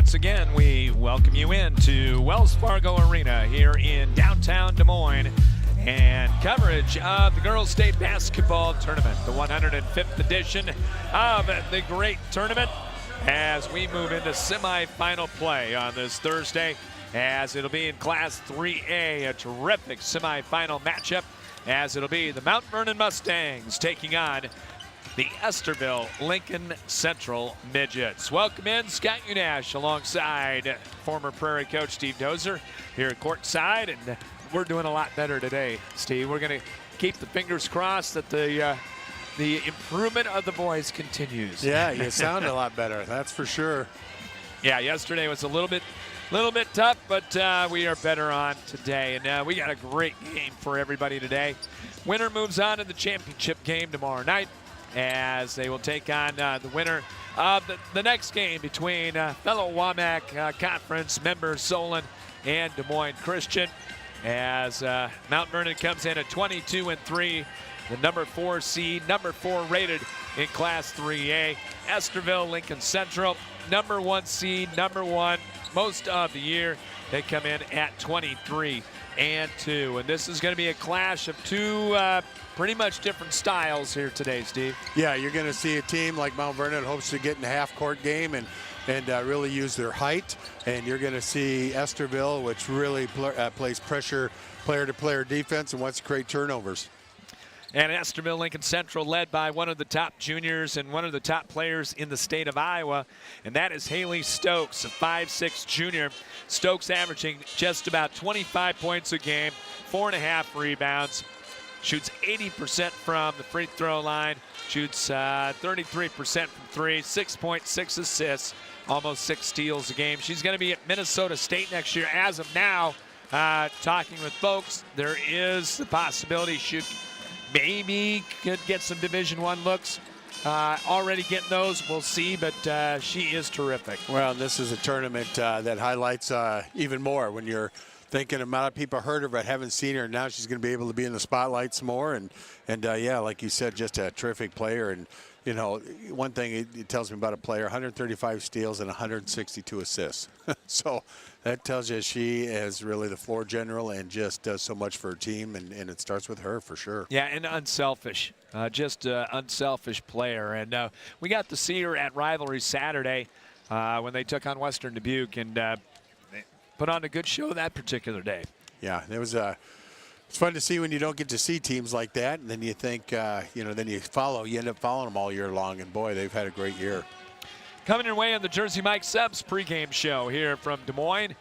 once again, we welcome you into Wells Fargo Arena here in downtown Des Moines and coverage of the Girls State Basketball Tournament, the 105th edition of the great tournament as we move into semifinal play on this Thursday, as it'll be in Class 3A, a terrific semifinal matchup, as it'll be the Mount Vernon Mustangs taking on the Estherville-Lincoln Central Midgets. Welcome in Scott Unash alongside former Prairie coach Steve Dozer here at courtside, and we're doing a lot better today, Steve. We're going to keep the fingers crossed that the improvement of the voice continues. Yeah, you sound a lot better, that's for sure. Yeah, yesterday was a little bit tough, but we are better on today, and we got a great game for everybody today. Winner moves on to the championship game tomorrow night, as they will take on the winner of the next game between fellow WAMAC Conference members Solon and Des Moines Christian, as Mount Vernon comes in at 22-3, the number 4 seed, number 4 rated in Class 3A. Estherville-Lincoln Central, number 1 seed, number 1 most of the year. They come in at 23-2, and this is going to be a clash of two pretty much different styles here today, Steve. Yeah, you're going to see a team like Mount Vernon hopes to get in a half-court game and really use their height, and you're going to see Estherville, which really plays pressure, player-to-player defense, and wants to create turnovers. And Estherville-Lincoln Central led by one of the top juniors and one of the top players in the state of Iowa, and that is Haley Stokes, a 5'6" junior. Stokes averaging just about 25 points a game, 4.5 rebounds, shoots 80% from the free throw line, shoots 33% from three, 6.6 assists, almost 6 steals a game. She's going to be at Minnesota State next year. As of now, talking with folks, there is the possibility she maybe could get some Division I looks. Already getting those, we'll see, but she is terrific. Well, this is a tournament that highlights even more when you're thinking a lot of people heard of her but haven't seen her. Now she's going to be able to be in the spotlight some more, and yeah, like you said, just a terrific player. And you know, one thing it tells me about a player: 135 steals and 162 assists. So that tells you she is really the floor general and just does so much for her team, and it starts with her for sure. Yeah, and unselfish, just an unselfish player. And we got to see her at Rivalry Saturday when they took on Western Dubuque, and put on a good show that particular day. Yeah, it was it's fun to see when you don't get to see teams like that, and then you think, you know, then you end up following them all year long, and boy, they've had a great year. Coming your way on the Jersey Mike Subs pregame show here from Des Moines.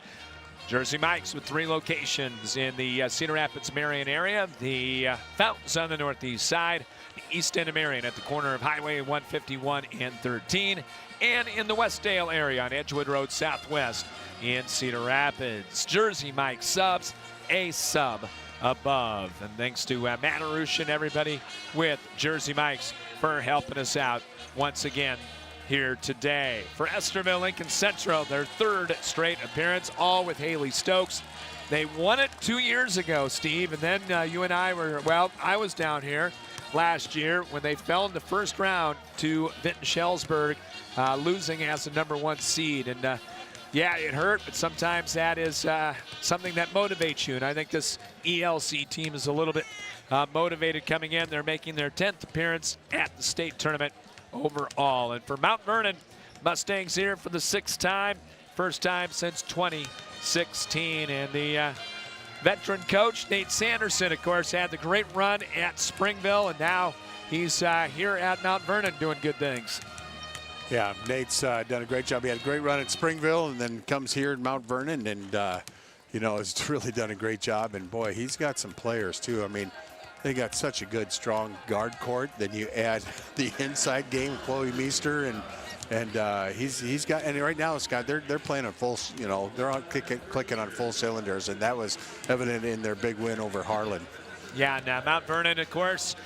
Jersey Mike's with 3 locations in the Cedar Rapids, Marion area. The Fountains on the northeast side, the east end of Marion at the corner of Highway 151 and 13, and in the Westdale area on Edgewood Road Southwest in Cedar Rapids. Jersey Mike Subs, a sub above. And thanks to Matt Arush and everybody with Jersey Mike's for helping us out once again here today. For Estherville-Lincoln Central, their 3rd straight appearance, all with Haley Stokes. They won it 2 years ago, Steve, and then you and I were, well, I was down here last year when they fell in the first round to Vinton-Shellsburg, losing as the number 1 seed. And yeah, it hurt, but sometimes that is something that motivates you. And I think this ELC team is a little bit motivated coming in. They're making their 10th appearance at the state tournament overall. And for Mount Vernon, Mustangs here for the 6th time, first time since 2016. And the veteran coach, Nate Sanderson, of course, had the great run at Springville, and now he's here at Mount Vernon doing good things. Yeah, Nate's done a great job. He had a great run at Springville and then comes here in Mount Vernon, and you know, has really done a great job. And boy, he's got some players too. I mean, they got such a good, strong guard court. Then you add the inside game, Chloe Meester, and he's got. And right now, Scott, they're playing on full. You know, they're on clicking on full cylinders, and that was evident in their big win over Harlan. Yeah, and Mount Vernon, of course,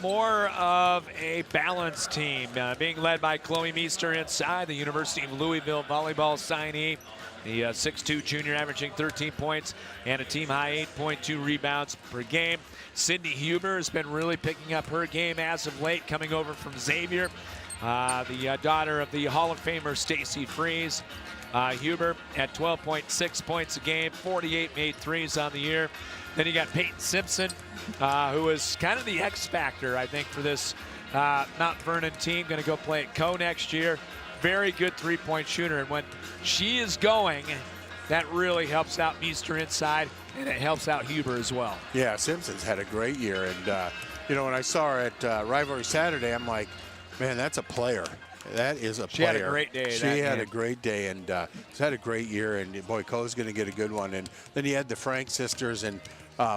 more of a balanced team, being led by Chloe Meester inside, the University of Louisville volleyball signee. The 6'2" junior averaging 13 points and a team-high 8.2 rebounds per game. Sydney Huber has been really picking up her game as of late, coming over from Xavier. The daughter of the Hall of Famer Stacy Freeze. Huber at 12.6 points a game, 48 made threes on the year. Then you got Peyton Simpson, who is kind of the X factor, I think, for this Mount Vernon team. Going to go play at Co next year. Very good three-point shooter, and when she is going, that really helps out Meester inside, and it helps out Huber as well. Yeah, Simpson's had a great year, and you know, when I saw her at Rivalry Saturday, I'm like, man, that's a player. That is a player. She had a great day. She had a great day, and she's had a great year, and boy, Coe's going to get a good one. And then you had the Frank sisters and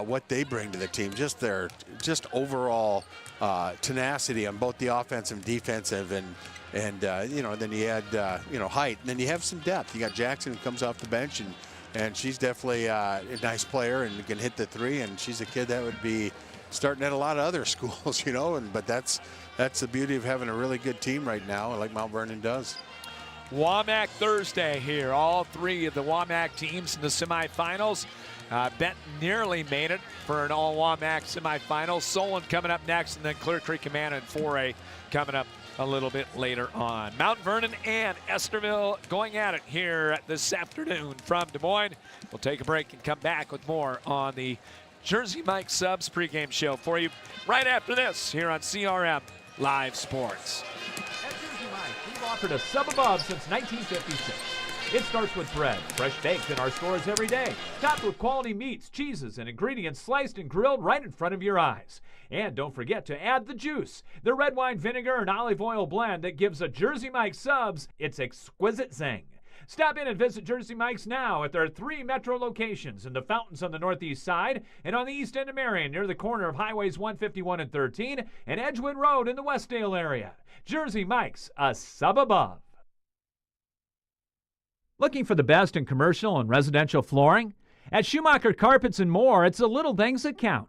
what they bring to the team, just their overall tenacity on both the offensive and defensive, and you know, then you had you know, height, and then you have some depth. You got Jackson who comes off the bench, and she's definitely a nice player and can hit the three, and she's a kid that would be starting at a lot of other schools, you know, but that's the beauty of having a really good team right now, like Mount Vernon does. WAMAC Thursday here. All three of the WAMAC teams in the semifinals. Benton nearly made it for an all-WAMAC semifinal. Solon coming up next, and then Clear Creek, Amana, and 4A coming up a little bit later on. Mount Vernon and Estherville going at it here this afternoon from Des Moines. We'll take a break and come back with more on the Jersey Mike Subs pregame show for you right after this here on CRM Live Sports. At Jersey Mike, we've offered a sub above since 1956. It starts with bread, fresh baked in our stores every day, topped with quality meats, cheeses, and ingredients sliced and grilled right in front of your eyes. And don't forget to add the juice, the red wine vinegar and olive oil blend that gives a Jersey Mike Subs its exquisite zing. Stop in and visit Jersey Mike's now at their 3 metro locations in the Fountains on the northeast side and on the east end of Marion near the corner of Highways 151 and 13 and Edgewood Road in the Westdale area. Jersey Mike's, a sub above. Looking for the best in commercial and residential flooring? At Schumacher Carpets and More, it's the little things that count.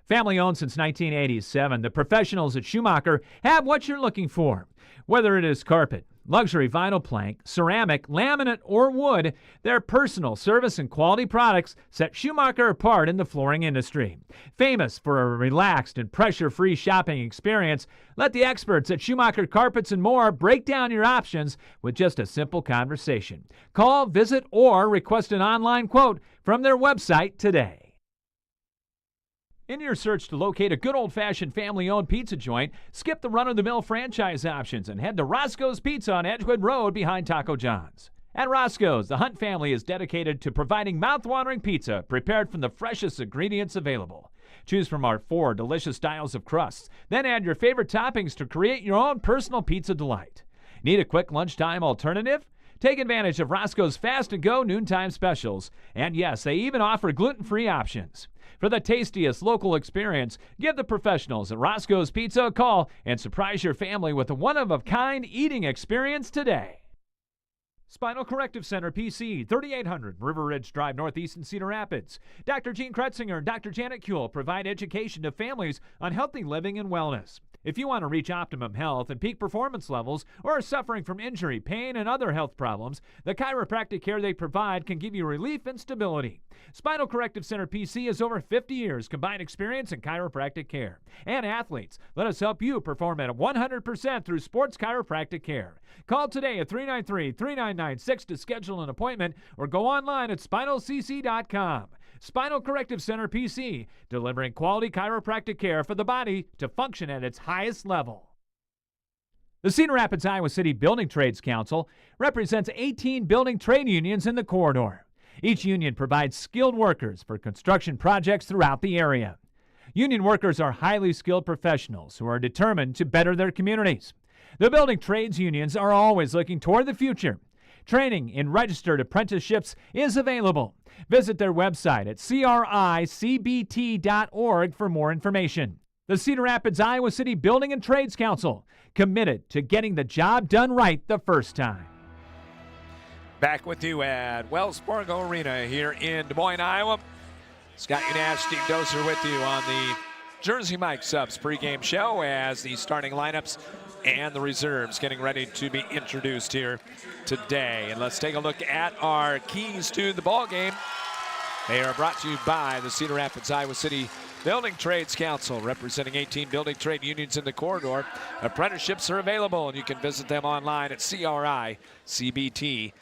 Family owned since 1987, the professionals at Schumacher have what you're looking for. Whether it is carpet, luxury vinyl plank, ceramic, laminate, or wood, their personal service and quality products set Schumacher apart in the flooring industry. Famous for a relaxed and pressure-free shopping experience, let the experts at Schumacher Carpets and More break down your options with just a simple conversation. Call, visit, or request an online quote from their website today. In your search to locate a good old-fashioned family-owned pizza joint, skip the run-of-the-mill franchise options and head to Roscoe's Pizza on Edgewood Road behind Taco John's. At Roscoe's, the Hunt family is dedicated to providing mouth-watering pizza prepared from the freshest ingredients available. Choose from our 4 delicious styles of crusts, then add your favorite toppings to create your own personal pizza delight. Need a quick lunchtime alternative? Take advantage of Roscoe's Fast and Go noontime specials. And yes, they even offer gluten-free options. For the tastiest local experience, give the professionals at Roscoe's Pizza a call and surprise your family with a one-of-a-kind eating experience today. Spinal Corrective Center, PC, 3800 River Ridge Drive, Northeast in Cedar Rapids. Dr. Gene Kretzinger and Dr. Janet Kuehl provide education to families on healthy living and wellness. If you want to reach optimum health and peak performance levels or are suffering from injury, pain, and other health problems, the chiropractic care they provide can give you relief and stability. Spinal Corrective Center PC has over 50 years combined experience in chiropractic care. And athletes, let us help you perform at 100% through sports chiropractic care. Call today at 393-3996 to schedule an appointment or go online at spinalcc.com. Spinal Corrective Center PC, delivering quality chiropractic care for the body to function at its highest level. The Cedar Rapids, Iowa City Building Trades Council represents 18 building trade unions in the corridor. Each union provides skilled workers for construction projects throughout the area. Union workers are highly skilled professionals who are determined to better their communities. The building trades unions are always looking toward the future. Training in registered apprenticeships is available. Visit their website at cricbt.org for more information. The Cedar Rapids, Iowa City Building and Trades Council, committed to getting the job done right the first time. Back with you at Wells Fargo Arena here in Des Moines, Iowa. Scott Unash, Steve Doser with you on the Jersey Mike Subs pregame show as the starting lineups and the reserves getting ready to be introduced here today. And let's take a look at our keys to the ball game. They are brought to you by the Cedar Rapids, Iowa City Building Trades Council, representing 18 building trade unions in the corridor. Apprenticeships are available, and you can visit them online at cricbt.org.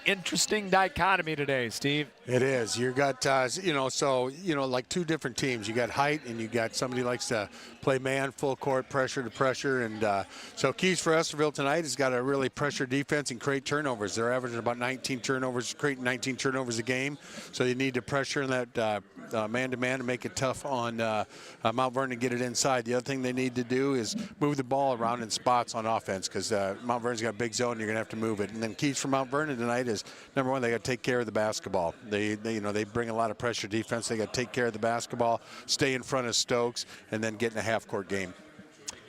Interesting dichotomy today, Steve. It is. You got, like two different teams. You got height, and you got somebody who likes to play man, full court, pressure to pressure. And so keys for Estherville tonight has got a really pressure defense and create turnovers. They're averaging about 19 turnovers, creating 19 turnovers a game. So you need to pressure in that man-to-man to make it tough on Mount Vernon to get it inside. The other thing they need to do is move the ball around in spots on offense, because Mount Vernon's got a big zone, and you're going to have to move it. And then keys for Mount Vernon tonight is, number one, they got to take care of the basketball. They bring a lot of pressure defense. They got to take care of the basketball, stay in front of Stokes, and then get in a half-court game.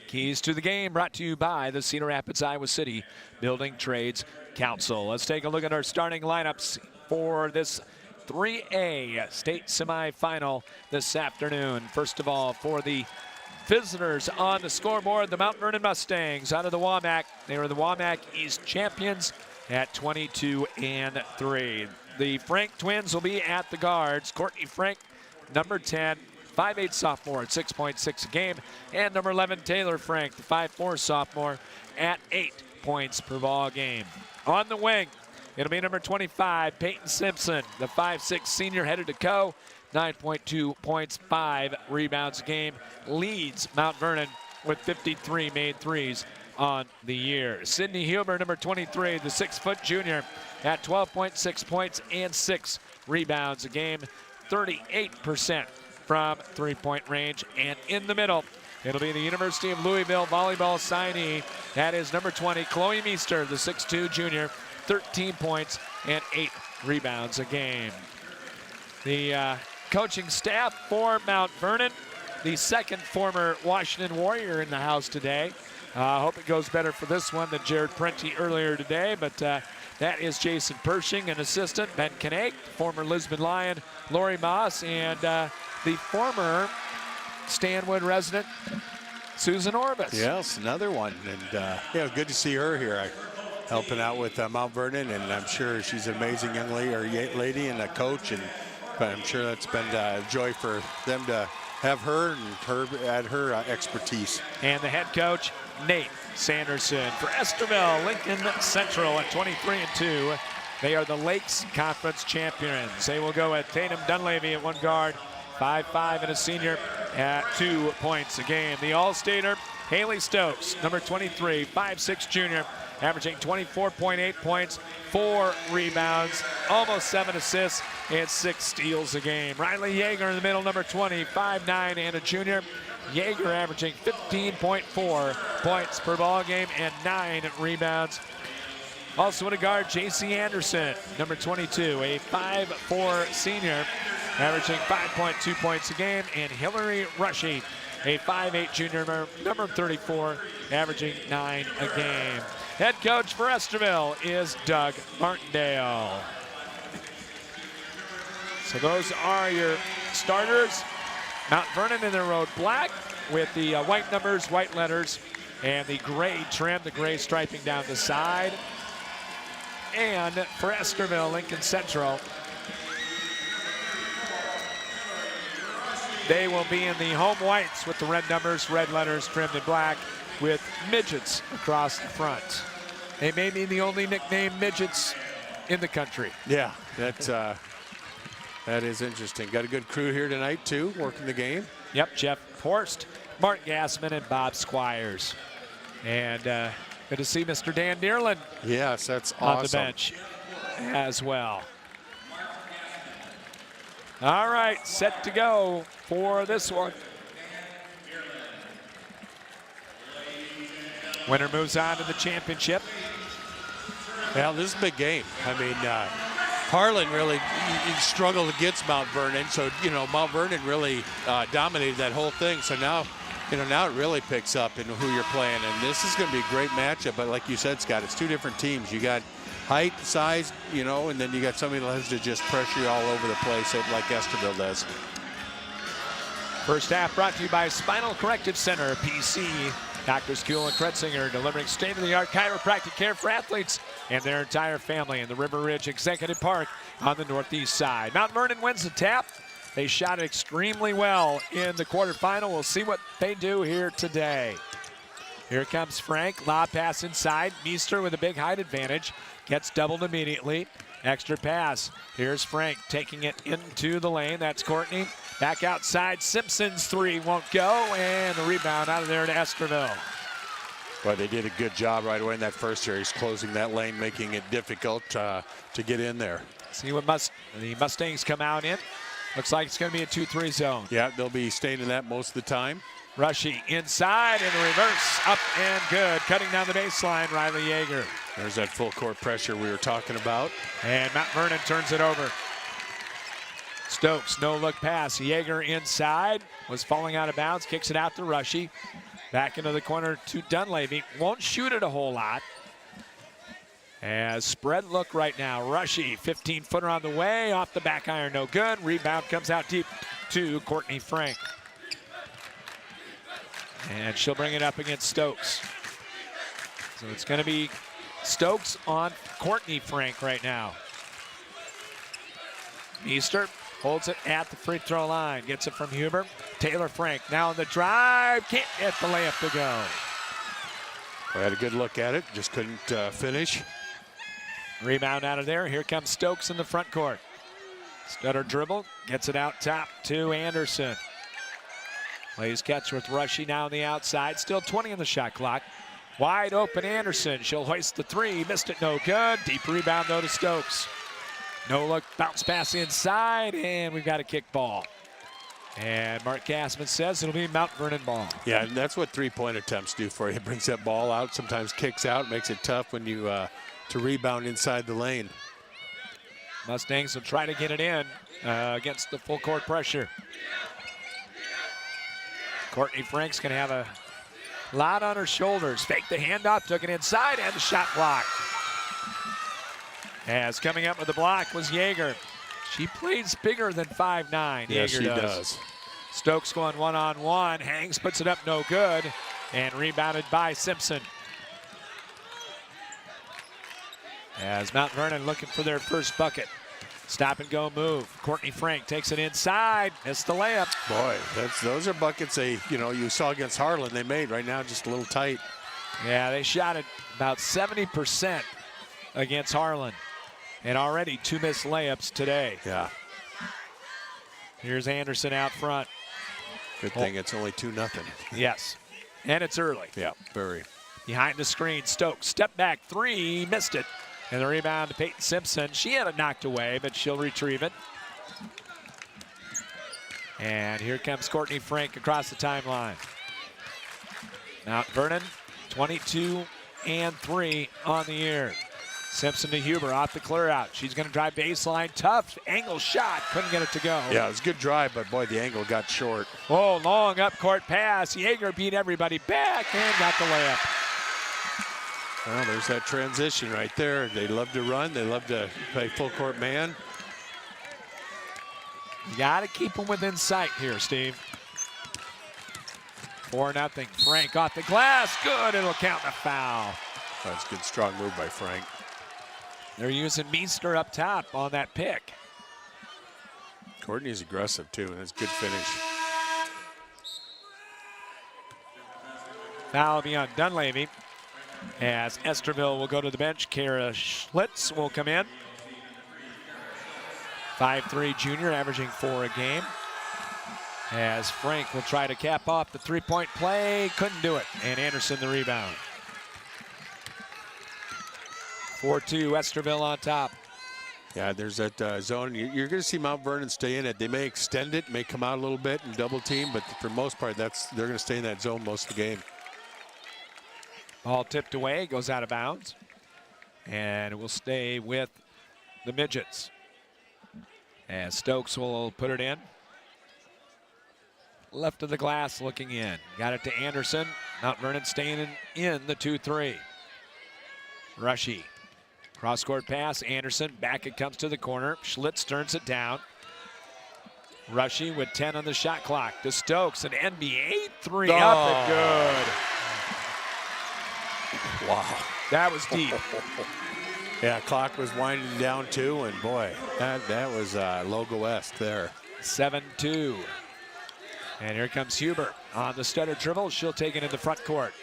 Keys to the game brought to you by the Cedar Rapids, Iowa City Building Trades Council. Let's take a look at our starting lineups for this 3A state semifinal this afternoon. First of all, for the visitors on the scoreboard, the Mount Vernon Mustangs out of the WAMAC. They were the WAMAC East champions at 22-3. The Frank twins will be at the guards. Courtney Frank, number 10, 5'8" sophomore at 6.6 a game. And number 11, Taylor Frank, the 5'4" sophomore at 8 points per ball game. On the wing, it'll be number 25, Peyton Simpson, the 5'6" senior headed to co. 9.2 points, 5 rebounds a game. Leads Mount Vernon with 53 made threes on the year. Sydney Huber, number 23, the 6-foot junior, at 12.6 points and 6 rebounds a game. 38% from three-point range. And in the middle, it'll be the University of Louisville volleyball signee. That is number 20, Chloe Meester, the 6'2 junior, 13 points and 8 rebounds a game. The coaching staff for Mount Vernon, the second former Washington Warrior in the house today. Hope it goes better for this one than Jared Prenti earlier today, but that is Jason Pershing, an assistant, Ben Kinake, former Lisbon Lion, Lori Moss, and the former Stanwood resident, Susan Orbis. Yes, another one. And good to see her here. Helping out with Mount Vernon, and I'm sure she's an amazing young lady and a coach, but I'm sure that's been a joy for them to have her and her add her expertise. And the head coach, Nate Sanderson, for Estherville Lincoln Central at 23-2. They are the Lakes Conference champions. They will go at Tatum Dunleavy at one guard, 5'5" and a senior at 2 points a game. The All-Stater, Haley Stokes, number 23, 5'6" junior, averaging 24.8 points, 4 rebounds, almost 7 assists, and 6 steals a game. Riley Yeager in the middle, number 20, 5'9" and a junior. Yeager averaging 15.4 points per ball game and 9 rebounds. Also in a guard, J.C. Anderson, number 22, a 5'4" senior, averaging 5.2 points a game, and Hillary Rushy, a 5'8" junior, number 34, averaging 9 a game. Head coach for Estherville is Doug Martindale. So those are your starters. Mount Vernon in their road black with the white numbers, white letters, and the gray trim, the gray striping down the side. And for Estherville, Lincoln Central, they will be in the home whites with the red numbers, red letters trimmed in black, with Midgets across the front. They may be the only nickname Midgets in the country. Yeah, that is interesting. Got a good crew here tonight, too, working the game. Yep, Jeff Horst, Mark Gassman, and Bob Squires. And good to see Mr. Dan Dearland. Yes, that's awesome. On the bench as well. All right, set to go for this one. Winner moves on to the championship. Well, this is a big game. I mean, Harlan really struggled against Mount Vernon, so Mount Vernon really dominated that whole thing. So now, now it really picks up in who you're playing, and this is going to be a great matchup. But like you said, Scott, it's two different teams. You got height, size, and then you got somebody that has to just pressure you all over the place, like Estherville does. First half brought to you by Spinal Corrective Center, PC. Doctors Kuhl and Kretzinger delivering state-of-the-art chiropractic care for athletes and their entire family in the River Ridge Executive Park on the northeast side. Mount Vernon wins the tap. They shot it extremely well in the quarterfinal. We'll see what they do here today. Here comes Frank. Lob pass inside. Meester with a big height advantage. Gets doubled immediately. Extra pass. Here's Frank taking it into the lane. That's Courtney. Back outside. Simpson's three won't go. And the rebound out of there to Estherville. Well, they did a good job right away in that first series, closing that lane, making it difficult to get in there. See what the Mustangs come out in. Looks like it's going to be a 2-3 zone. Yeah, they'll be staying in that most of the time. Rushy inside in the reverse. Up and good. Cutting down the baseline, Riley Yeager. There's that full court pressure we were talking about. And Mount Vernon turns it over. Stokes, no look pass. Yeager inside. Was falling out of bounds. Kicks it out to Rushy. Back into the corner to Dunleavy. Won't shoot it a whole lot. As spread look right now. Rushy, 15-footer on the way. Off the back iron, no good. Rebound comes out deep to Courtney Frank. And she'll bring it up against Stokes. So it's going to be Stokes on Courtney Frank right now. Meester holds it at the free throw line. Gets it from Huber. Taylor Frank now on the drive. Can't get the layup to go. I had a good look at it. Just couldn't finish. Rebound out of there. Here comes Stokes in the front court. Stutter dribble. Gets it out top to Anderson. Plays catch with Rushy now on the outside. Still 20 on the shot clock. Wide open Anderson. She'll hoist the three. Missed it, no good. Deep rebound though to Stokes. No look, bounce pass inside, and we've got a kick ball. And Mark Gassman says it'll be Mount Vernon ball. Yeah, and that's what three-point attempts do for you. It brings that ball out, sometimes kicks out, makes it tough when you to rebound inside the lane. Mustangs will try to get it in against the full court pressure. Courtney Frank's going to have a lot on her shoulders. Fake the handoff, took it inside, and the shot blocked. As coming up with the block was Yeager. She plays bigger than 5'9". Yes, Yeager she does. Stokes going one-on-one. Hangs, puts it up, no good. And rebounded by Simpson. As Mount Vernon looking for their first bucket. Stop and go move. Courtney Frank takes it inside. Missed the layup. Boy, those are buckets you saw against Harlan they made. Right now just a little tight. Yeah, they shot it about 70% against Harlan. And already 2 missed layups today. Yeah. Here's Anderson out front. Good thing it's only 2-0. Yes. And it's early. Yeah, very. Behind the screen, Stokes, step back three, missed it. And the rebound to Peyton Simpson. She had it knocked away, but she'll retrieve it. And here comes Courtney Frank across the timeline. Mount Vernon, 22-3 on the year. Simpson to Huber, off the clear out. She's going to drive baseline, tough angle shot, couldn't get it to go. Yeah, it was a good drive, but boy, the angle got short. Oh, long up court pass. Yeager beat everybody back and got the layup. Well, there's that transition right there. They love to run. They love to play full court man. You got to keep them within sight here, Steve. 4-0. Frank off the glass. Good. It'll count the foul. That's a good, strong move by Frank. They're using Meester up top on that pick. Courtney's aggressive, too, and it's a good finish. Foul will be on Dunleavy. As Estherville will go to the bench. Kara Schlitz will come in. 5'3" junior, averaging 4 a game. As Frank will try to cap off the three-point play. Couldn't do it. And Anderson the rebound. 4-2, Estherville on top. Yeah, there's that zone. You're going to see Mount Vernon stay in it. They may extend it, may come out a little bit and double team, but for the most part, they're going to stay in that zone most of the game. Ball tipped away, goes out of bounds. And it will stay with the Midgets. As Stokes will put it in. Left of the glass looking in. Got it to Anderson. Mount Vernon staying in the 2-3. Rushy. Cross-court pass. Anderson. Back it comes to the corner. Schlitz turns it down. Rushy with 10 on the shot clock to Stokes. An NBA three up and good. Wow. That was deep. Yeah, clock was winding down too, and boy, that was logo-esque there. 7-2. And here comes Huber on the stutter dribble. She'll take it in the front court.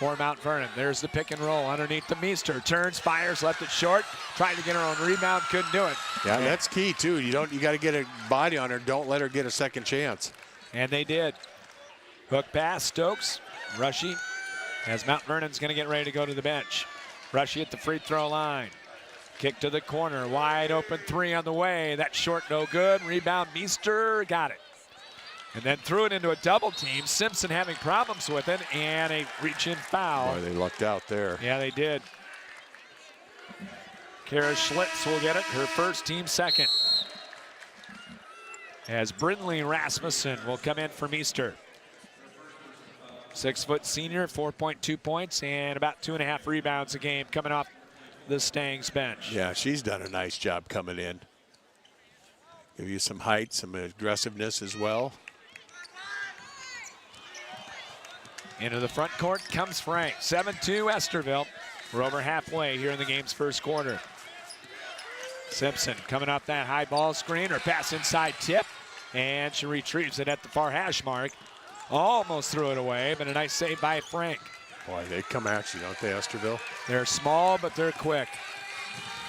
for Mount Vernon. There's the pick and roll underneath the Meester. Turns, fires, left it short. Trying to get her own rebound, couldn't do it. Yeah, that's key too. You got to get a body on her. Don't let her get a second chance. And they did. Hook pass, Stokes. Rushy as Mount Vernon's going to get ready to go to the bench. Rushy at the free throw line. Kick to the corner. Wide open three on the way. That short, no good. Rebound, Meester got it. And then threw it into a double team. Simpson having problems with it, and a reach-in foul. Boy, they lucked out there. Yeah, they did. Kara Schlitz will get it, her first, team second. As Brindley Rasmussen will come in for Meester. 6-foot senior, 4.2 points, and about 2.5 rebounds a game coming off the Mustangs bench. Yeah, she's done a nice job coming in. Give you some height, some aggressiveness as well. Into the front court comes Frank. 7-2 Estherville. We're over halfway here in the game's first quarter. Simpson coming off that high ball screen. Her pass inside tip. And she retrieves it at the far hash mark. Almost threw it away, but a nice save by Frank. Boy, they come at you, don't they, Estherville? They're small, but they're quick.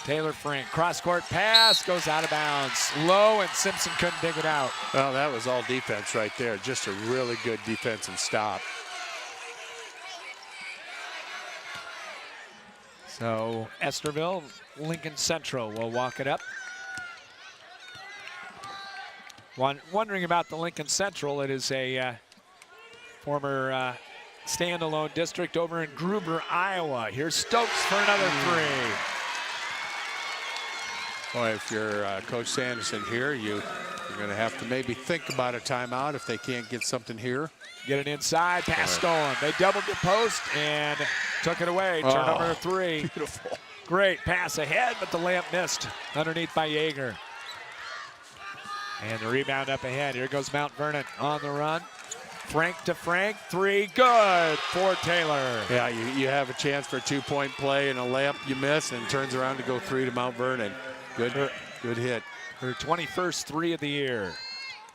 Taylor Frank, cross-court pass, goes out of bounds. Low, and Simpson couldn't dig it out. Well, that was all defense right there. Just a really good defensive stop. So Estherville, Lincoln Central will walk it up. Wondering about the Lincoln Central, it is a former standalone district over in Gruber, Iowa. Here's Stokes for another three. Boy, if you're Coach Sanderson here, you're going to have to maybe think about a timeout if they can't get something here. Get it inside, pass stolen. They doubled the post and took it away. Turnover 3. Beautiful. Great pass ahead, but the layup missed underneath by Yeager. And the rebound up ahead. Here goes Mount Vernon on the run. Frank to Frank, three, good for Taylor. Yeah, you have a chance for a two-point play and a layup you miss, and turns around to go three to Mount Vernon. Good hit. Her 21st three of the year.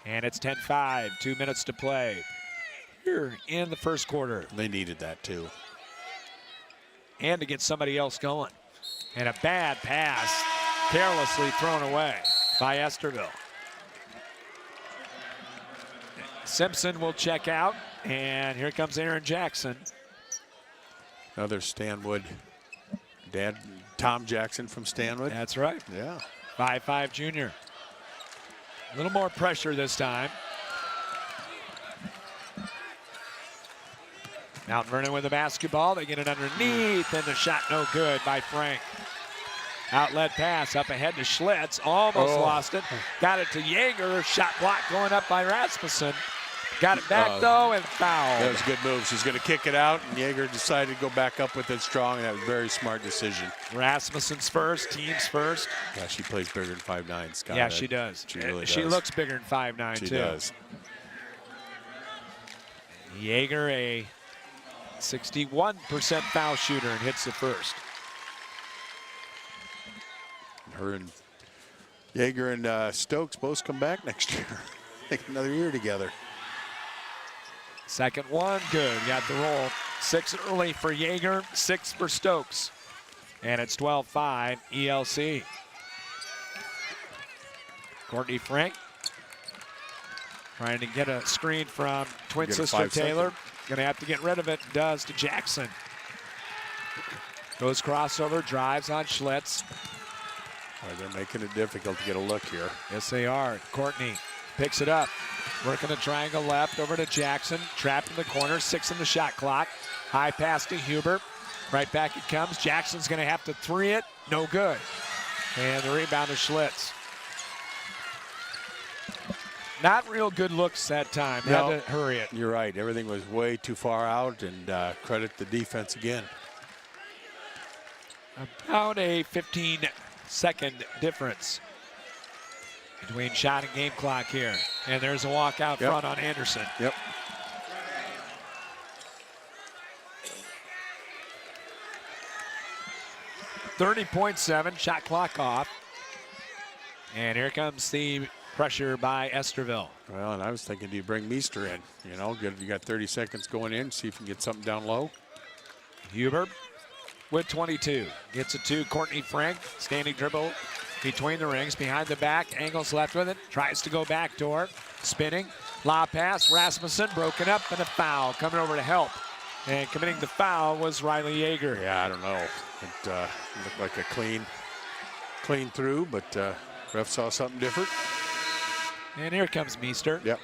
And it's 10-5, 2 minutes to play here in the first quarter. They needed that too. And to get somebody else going. And a bad pass, carelessly thrown away by Estherville. Simpson will check out, and here comes Aaron Jackson. Another Stanwood dad, Tom Jackson from Stanwood. That's right. Yeah. 5'5" junior. A little more pressure this time. Mount Vernon with the basketball. They get it underneath, and the shot no good by Frank. Outlet pass up ahead to Schlitz. Almost lost it. Got it to Yeager. Shot block going up by Rasmussen. Got it back, though, and foul. That was a good move. She's going to kick it out, and Yeager decided to go back up with it strong, and that was a very smart decision. Rasmussen's first, team's first. Yeah, she plays bigger than 5'9", Scott. Yeah, she does. She really does. She looks bigger than 5'9", too. She does. Yeager, a 61% foul shooter, and hits the first. Her and Yeager and Stokes both come back next year. Take another year together. Second one, good. Got the roll. 6 early for Yeager, 6 for Stokes. And it's 12-5 ELC. Courtney Frank trying to get a screen from twin sister Taylor. Going to have to get rid of it. Does to Jackson. Goes crossover, drives on Schlitz. They're making it difficult to get a look here. Yes, they are. Courtney picks it up. Working a triangle left over to Jackson. Trapped in the corner, 6 in the shot clock. High pass to Huber. Right back it comes. Jackson's going to have to three it. No good. And the rebound to Schlitz. Not real good looks that time. No, had to hurry it. You're right. Everything was way too far out, and credit the defense again. About a 15-second difference between shot and game clock here. And there's a walk out front on Anderson. Yep. .7, shot clock off. And here comes the pressure by Estherville. Well, and I was thinking, do you bring Meester in? You know, you got 30 seconds going in, see if you can get something down low. Huber with 22. Gets it to Courtney Frank. Standing dribble between the rings. Behind the back. Angles left with it. Tries to go backdoor. Spinning. Lob pass. Rasmussen broken up and a foul. Coming over to help. And committing the foul was Riley Yeager. Yeah, I don't know. It looked like a clean through, but ref saw something different. And here comes Meester. Yep.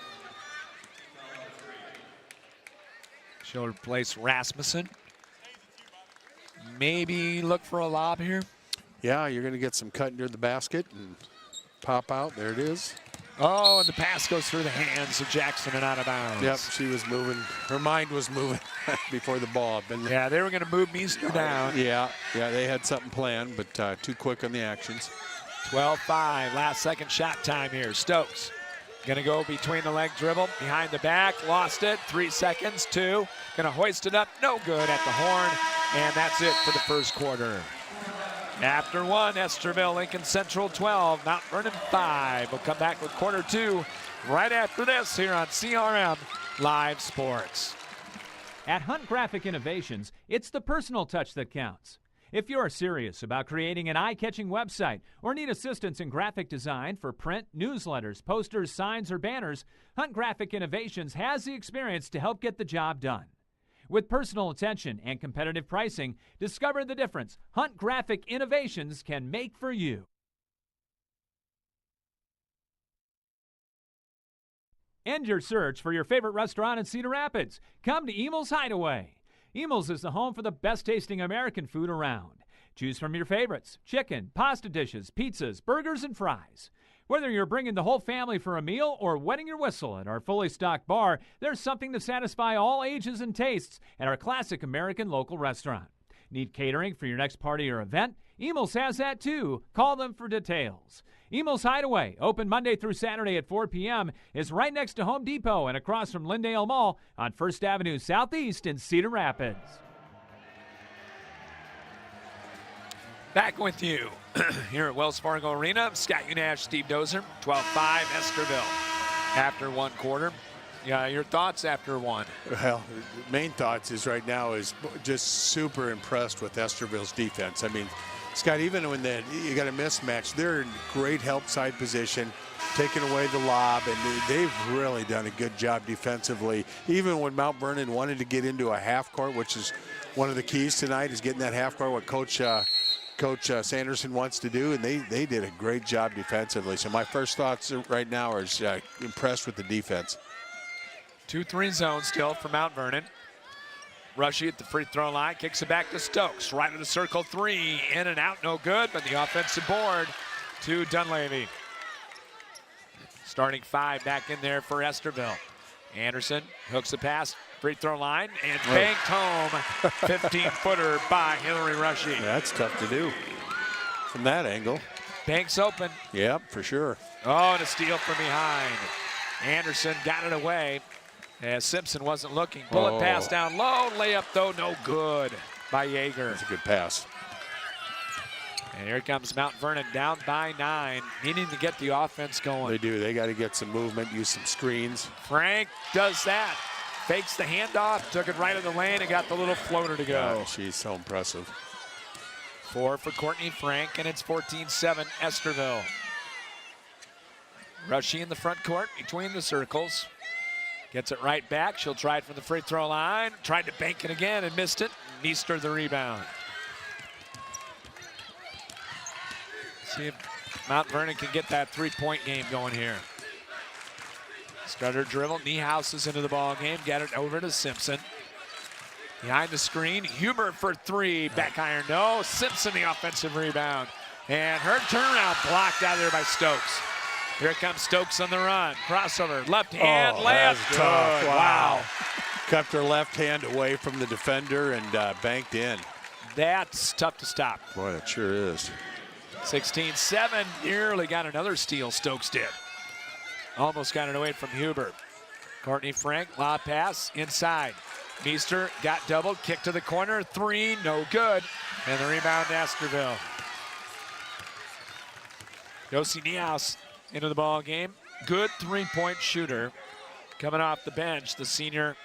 She'll replace Rasmussen. Maybe look for a lob here. Yeah, you're going to get some cut near the basket and pop out. There it is. Oh, and the pass goes through the hands of Jackson and out of bounds. Yep, she was moving. Her mind was moving before the ball. Yeah, they were going to move Meester down. Yeah, they had something planned, but too quick on the actions. 12-5, last second shot time here. Stokes going to go between the leg dribble, behind the back, lost it, 3 seconds, 2. Going to hoist it up, no good at the horn, and that's it for the first quarter. After 1, Estherville, Lincoln Central 12, Mount Vernon 5. We'll come back with quarter 2 right after this here on CRM Live Sports. At Hunt Graphic Innovations, it's the personal touch that counts. If you're serious about creating an eye-catching website or need assistance in graphic design for print, newsletters, posters, signs, or banners, Hunt Graphic Innovations has the experience to help get the job done. With personal attention and competitive pricing, discover the difference Hunt Graphic Innovations can make for you. End your search for your favorite restaurant in Cedar Rapids. Come to Emil's Hideaway. Emil's is the home for the best-tasting American food around. Choose from your favorites: chicken, pasta dishes, pizzas, burgers, and fries. Whether you're bringing the whole family for a meal or wetting your whistle at our fully stocked bar, there's something to satisfy all ages and tastes at our classic American local restaurant. Need catering for your next party or event? Emil's has that too. Call them for details. Emil's Hideaway, open Monday through Saturday at 4 p.m., is right next to Home Depot and across from Lyndale Mall on 1st Avenue Southeast in Cedar Rapids. Back with you here at Wells Fargo Arena. Scott Unash, Steve Dozer, 12-5 Estherville. After 1 quarter. Yeah, your thoughts after 1? Well, the main thoughts is right now is just super impressed with Estherville's defense. I mean, Scott, even when you got a mismatch, they're in great help side position, taking away the lob, and they've really done a good job defensively. Even when Mount Vernon wanted to get into a half court, which is one of the keys tonight, is getting that half court, what Coach Sanderson wants to do, and they did a great job defensively. So my first thoughts right now are impressed with the defense. 2-3 zone still for Mount Vernon. Rushy at the free throw line, kicks it back to Stokes. Right of the circle, 3, in and out, no good, but the offensive board to Dunleavy. Starting 5 back in there for Estherville. Anderson hooks the pass, free throw line, and banked home. 15-footer by Hillary Rushy. That's tough to do from that angle. Banks open. Yep, for sure. Oh, and a steal from behind. Anderson got it away as Simpson wasn't looking. Bullet pass down low. Layup, though, no good by Yeager. That's a good pass. And here comes Mount Vernon down by 9, needing to get the offense going. They do. They got to get some movement, use some screens. Frank does that. Fakes the handoff, took it right in the lane, and got the little floater to go. Oh, she's so impressive. 4 for Courtney Frank, and it's 14-7 Estherville. Rushy in the front court between the circles. Gets it right back. She'll try it from the free throw line. Tried to bank it again and missed it. Meester the rebound. See if Mount Vernon can get that 3-point game going here. Stutter dribble. Niehauses into the ball game. Get it over to Simpson. Behind the screen. Huber for 3. Back iron. No. Simpson the offensive rebound. And her turnaround blocked out of there by Stokes. Here comes Stokes on the run. Crossover. Left hand. Layup. Good. Wow. Kept her left hand away from the defender and banked in. That's tough to stop. Boy, it sure is. 16-7. Nearly got another steal. Stokes did. Almost got it away from Huber. Courtney Frank, lob pass inside. Meester got doubled, kick to the corner, 3, no good. And the rebound to Estherville. Josie Niehaus into the ball game. Good 3-point shooter. Coming off the bench, the senior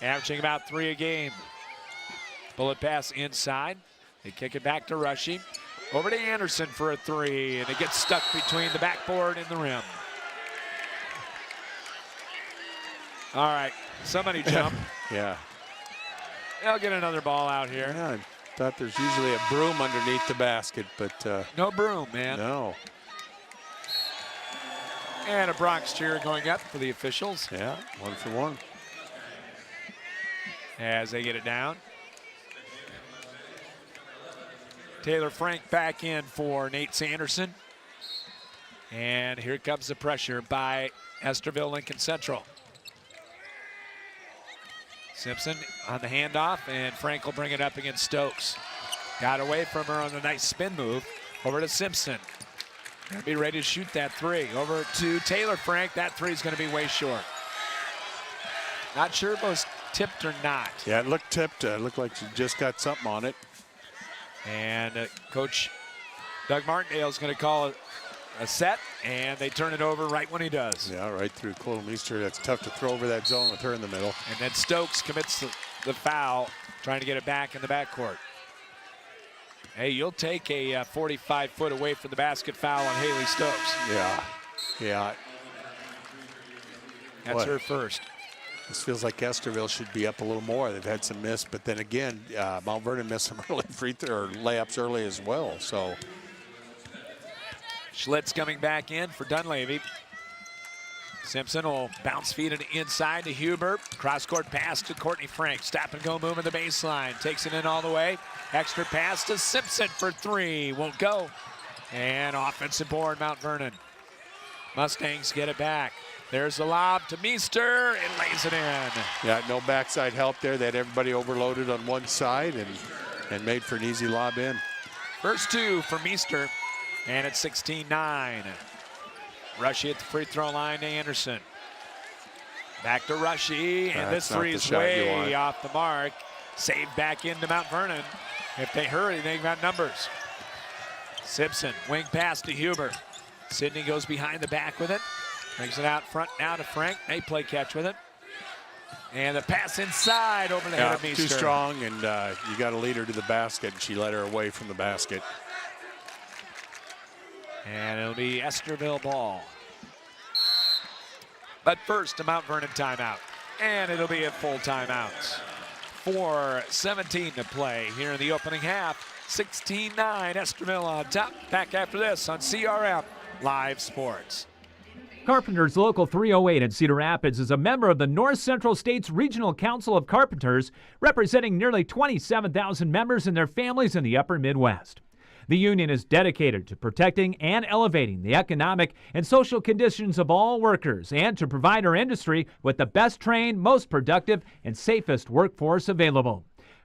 averaging about 3 a game. Bullet pass inside. They kick it back to Rushy. Over to Anderson for a three, and it gets stuck between the backboard and the rim. All right, somebody jump. Yeah. They'll get another ball out here. Yeah, I thought there's usually a broom underneath the basket, but no broom, man. no. And a Bronx cheer going up for the officials. Yeah, 1 for 1. As they get it down. Taylor Frank back in for Nate Sanderson. And here comes the pressure by Estherville Lincoln Central. Simpson on the handoff, and Frank will bring it up against Stokes. Got away from her on the nice spin move. Over to Simpson. Gonna be ready to shoot that three. Over to Taylor Frank. That three is going to be way short. Not sure if it was tipped or not. Yeah, it looked tipped. Looked like she just got something on it. And Coach Doug Martindale is going to call a set, and they turn it over right when he does. Yeah, right through Cole-Meester. That's tough to throw over that zone with her in the middle. And then Stokes commits the foul, trying to get it back in the backcourt. Hey, you'll take a 45-foot away from the basket foul on Haley Stokes. Yeah, yeah. That's her first. This feels like Estherville should be up a little more. They've had some miss, but then again, Mount Vernon missed some early free throw or layups early as well. So Schlitz coming back in for Dunleavy. Simpson will bounce feed it inside to Huber. Cross-court pass to Courtney Frank. Stop and go move in the baseline. Takes it in all the way. Extra pass to Simpson for three. Won't go. And offensive board, Mount Vernon. Mustangs get it back. There's the lob to Meester and lays it in. yeah, no backside help there. They had everybody overloaded on one side and made for an easy lob in. First two for Meester, and it's 16-9. Rushy at the free throw line to Anderson. Back to Rushy, and this three is way off the mark. Saved back into Mount Vernon. If they hurry, they've got numbers. Simpson, wing pass to Huber. Sidney goes behind the back with it. Brings it out front now to Frank. They play catch with it. And the pass inside over the head of Meester. Too strong, and you got to lead her to the basket, and she led her away from the basket. And it'll be Estherville ball. But first, a Mount Vernon timeout. And it'll be a full timeout. 4:17 to play here in the opening half. 16-9, Estherville on top. Back after this on CRM Live Sports. Carpenters Local 308 in Cedar Rapids is a member of the North Central States Regional Council of Carpenters, representing nearly 27,000 members and their families in the upper Midwest. The union is dedicated to protecting and elevating the economic and social conditions of all workers and to provide our industry with the best trained, most productive, and safest workforce available.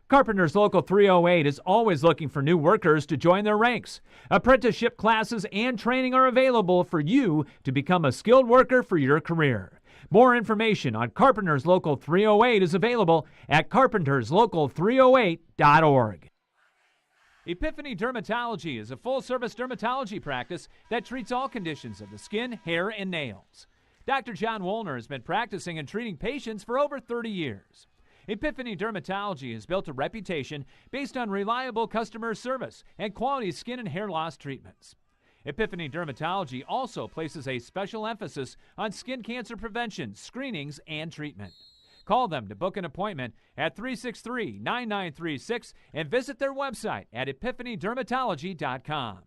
Carpenters Local 308 is always looking for new workers to join their ranks. Apprenticeship classes and training are available for you to become a skilled worker for your career. More information on Carpenters Local 308 is available at carpenterslocal308.org. Epiphany Dermatology is a full-service dermatology practice that treats all conditions of the skin, hair, and nails. Dr. John Woolner has been practicing and treating patients for over 30 years. Epiphany Dermatology has built a reputation based on reliable customer service and quality skin and hair loss treatments. Epiphany Dermatology also places a special emphasis on skin cancer prevention, screenings, and treatment. Call them to book an appointment at 363-9936 and visit their website at epiphanydermatology.com.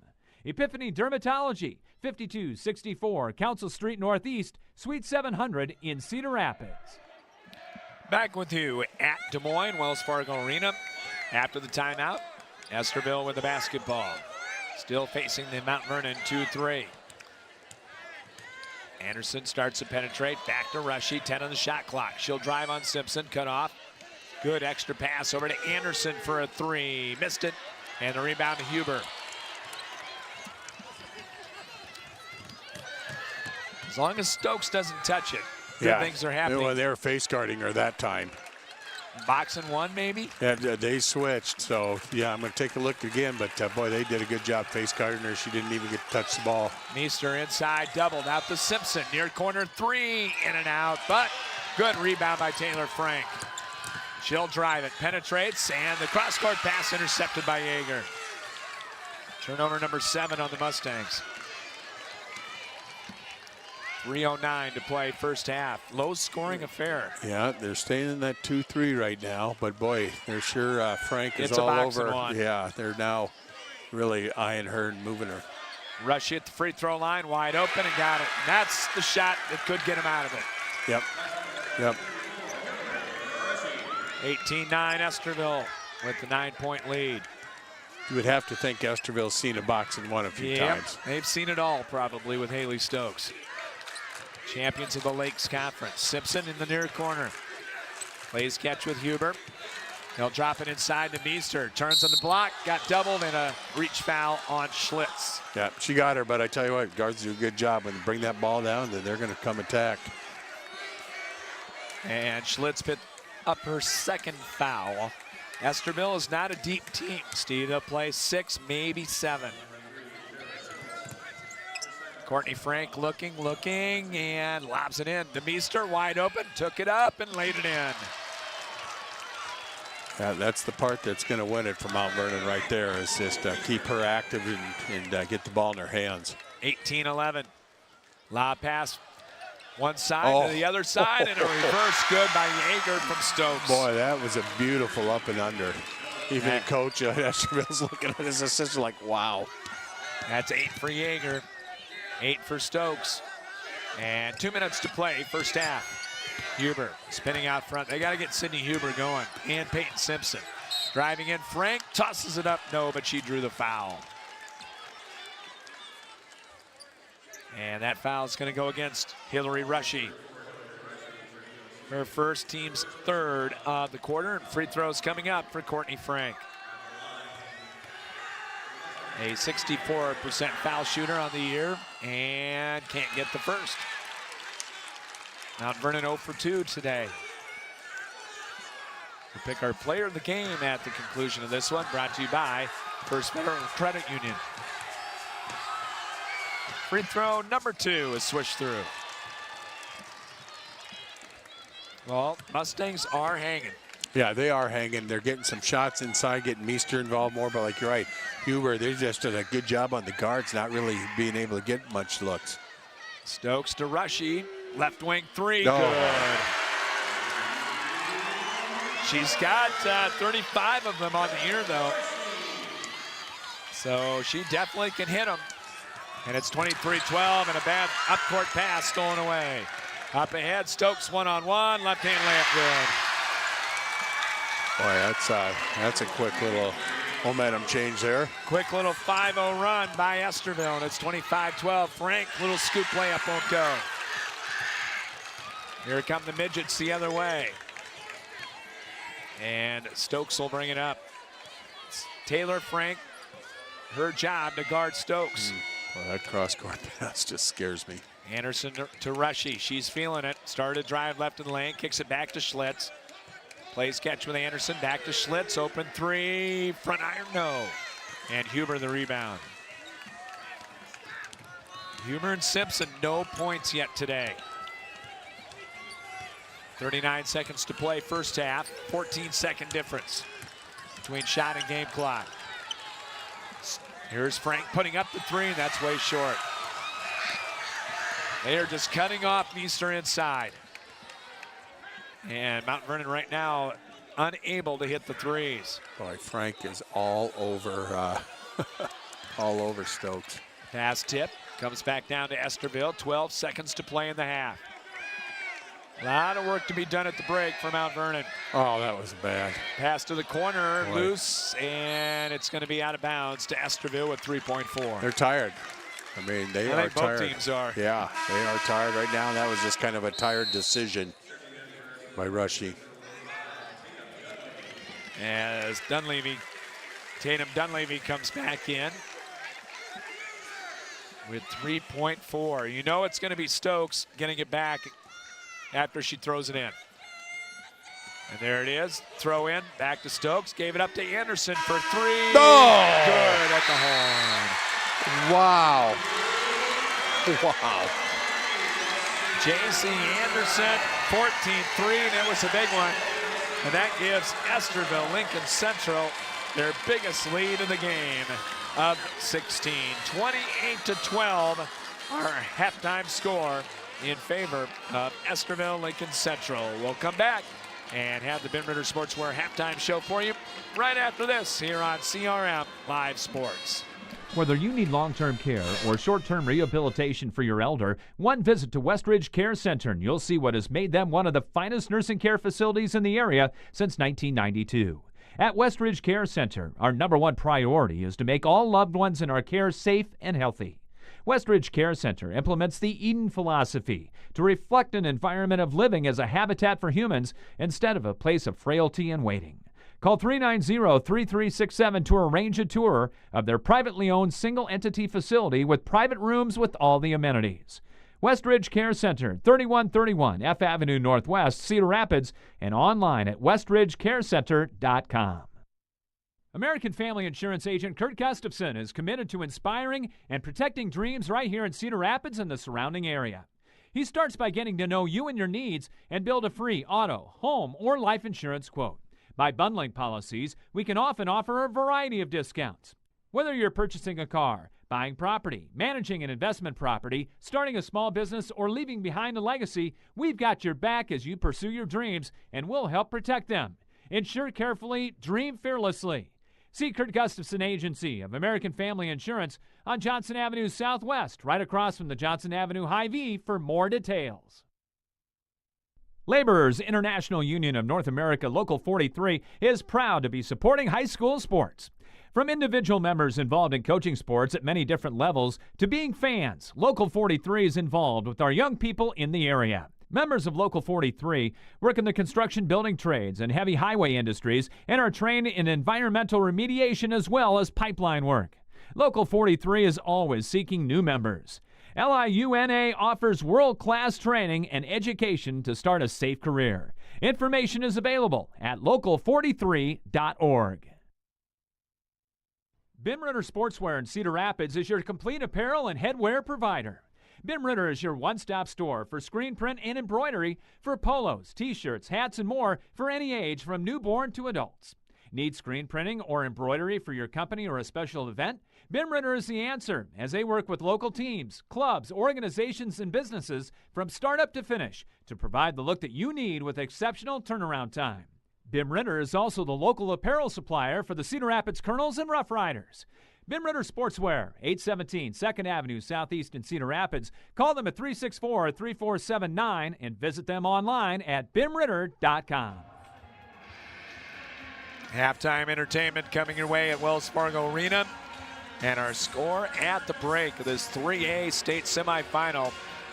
Epiphany Dermatology, 5264 Council Street Northeast, Suite 700 in Cedar Rapids. Back with you at Des Moines, Wells Fargo Arena. After the timeout, Estherville with the basketball. Still facing the Mount Vernon 2-3. Anderson starts to penetrate. Back to Rushy, 10 on the shot clock. She'll drive on Simpson, cut off. Good extra pass over to Anderson for a three. Missed it. And the rebound to Huber. As long as Stokes doesn't touch it, good things are happening. Well, they were face guarding her that time. Boxing one, maybe? Yeah, they switched. So, yeah, I'm going to take a look again. But, boy, they did a good job face guarding her. She didn't even get to touch the ball. Meester inside, doubled out to Simpson. Near corner three, in and out. But good rebound by Taylor Frank. She'll drive it, penetrates, and the cross-court pass intercepted by Yeager. Turnover number 7 on the Mustangs. 3:09 to play first half. Low-scoring affair. Yeah, they're staying in that 2-3 right now, but boy, they're sure Frank is It's a all box over. and one. Yeah, they're now really eyeing her and moving her. Rushy at the free throw line, wide open, and got it. And that's the shot that could get him out of it. Yep. Yep. 18-9 Estherville with the 9-point lead. You would have to think Estherville's seen a box and one a few times. They've seen it all probably with Haley Stokes. Champions of the Lakes Conference. Simpson in the near corner. Plays catch with Huber. He'll drop it inside to Meester. Turns on the block, got doubled, and a reach foul on Schlitz. Yeah, she got her, but I tell you what, guards do a good job. When they bring that ball down, then they're going to come attack. And Schlitz picked up her second foul. Estherville is not a deep team, Steve. They'll play 6, maybe 7. Courtney Frank looking, and lobs it in. DeMeester wide open, took it up and laid it in. Yeah, that's the part that's going to win it for Mount Vernon right there, is just keep her active and get the ball in her hands. 18-11. Lob pass one side to the other side, and a reverse good by Yeager from Stokes. Boy, that was a beautiful up and under. Even Coach Estherville's looking at his assistant like, wow. That's 8 for Yeager, 8 for Stokes. And 2 minutes to play, first half. Huber spinning out front. They got to get Sydney Huber going. And Peyton Simpson driving in. Frank tosses it up. No, but she drew the foul. And that foul is going to go against Hillary Rushy. Her first, team's 3rd of the quarter. And free throws coming up for Courtney Frank. A 64% foul shooter on the year and can't get the first. Mount Vernon 0 for 2 today. We'll pick our player of the game at the conclusion of this one, brought to you by First Federal Credit Union. Free throw number 2 is swished through. Well, Mustangs are hanging. Yeah, they are hanging. They're getting some shots inside, getting Meester involved more, but like you're right, Huber, they just did a good job on the guards, not really being able to get much looks. Stokes to Rushy. Left wing 3, No. good. She's got 35 of them on the year, though. So she definitely can hit them. And it's 23-12 and a bad up-court pass stolen away. Up ahead, Stokes one-on-one, left-hand layup good. Boy, that's a quick little momentum change there. Quick little 5-0 run by Estherville, and it's 25-12. Frank, little scoop layup won't go. Here come the Midgets the other way. And Stokes will bring it up. Taylor Frank, her job to guard Stokes. Well, that cross-court pass just scares me. Anderson to Rushy. She's feeling it. Started drive left in the lane, kicks it back to Schlitz. Plays catch with Anderson, back to Schlitz. Open 3, front iron, no. And Huber the rebound. Huber and Simpson, no points yet today. 39 seconds to play first half, 14-second difference between shot and game clock. Here's Frank putting up the 3, and that's way short. They are just cutting off Meester inside. And Mount Vernon right now unable to hit the 3s. Boy, Frank is all over, all over Stokes. Pass tip, comes back down to Estherville, 12 seconds to play in the half. A lot of work to be done at the break for Mount Vernon. Oh, that was bad. Pass to the corner, Boy. Loose, and it's going to be out of bounds to Estherville with 3.4. They're tired. I mean, they I are think tired. both teams are. Yeah, they are tired right now. And that was just kind of a tired decision by Rushy. As Tatum Dunleavy comes back in with 3.4. You know it's going to be Stokes getting it back after she throws it in. And there it is, throw in, back to Stokes, gave it up to Anderson for 3. Oh! Good at the horn. Wow. Wow. J.C. Anderson, 14-3, and it was a big one. And that gives Estherville Lincoln Central their biggest lead in the game of 16. 28-12, our halftime score in favor of Estherville Lincoln Central. We'll come back and have the Ben Ritter Sportswear halftime show for you right after this here on CRM Live Sports. Whether you need long-term care or short-term rehabilitation for your elder, one visit to Westridge Care Center and you'll see what has made them one of the finest nursing care facilities in the area since 1992. At Westridge Care Center, our #1 priority is to make all loved ones in our care safe and healthy. Westridge Care Center implements the Eden philosophy to reflect an environment of living as a habitat for humans instead of a place of frailty and waiting. Call 390-3367 to arrange a tour of their privately owned single-entity facility with private rooms with all the amenities. Westridge Care Center, 3131 F Avenue Northwest, Cedar Rapids, and online at westridgecarecenter.com. American Family Insurance agent Kurt Gustafson is committed to inspiring and protecting dreams right here in Cedar Rapids and the surrounding area. He starts by getting to know you and your needs and build a free auto, home, or life insurance quote. By bundling policies, we can often offer a variety of discounts. Whether you're purchasing a car, buying property, managing an investment property, starting a small business, or leaving behind a legacy, we've got your back as you pursue your dreams, and we'll help protect them. Insure carefully, dream fearlessly. See Kurt Gustafson Agency of American Family Insurance on Johnson Avenue Southwest, right across from the Johnson Avenue Hy-Vee for more details. Laborers International Union of North America Local 43 is proud to be supporting high school sports. From individual members involved in coaching sports at many different levels to being fans, Local 43 is involved with our young people in the area. Members of Local 43 work in the construction building trades and heavy highway industries and are trained in environmental remediation as well as pipeline work. Local 43 is always seeking new members. LIUNA offers world-class training and education to start a safe career. Information is available at local43.org. Ben Ritter Sportswear in Cedar Rapids is your complete apparel and headwear provider. Ben Ritter is your one-stop store for screen print and embroidery for polos, t-shirts, hats, and more for any age from newborn to adults. Need screen printing or embroidery for your company or a special event? Ben Ritter is the answer, as they work with local teams, clubs, organizations, and businesses from startup to finish to provide the look that you need with exceptional turnaround time. Ben Ritter is also the local apparel supplier for the Cedar Rapids Colonels and Rough Riders. Ben Ritter Sportswear, 817 2nd Avenue Southeast in Cedar Rapids. Call them at 364-3479 and visit them online at benritter.com. Halftime entertainment coming your way at Wells Fargo Arena. And our score at the break of this 3A state semifinal.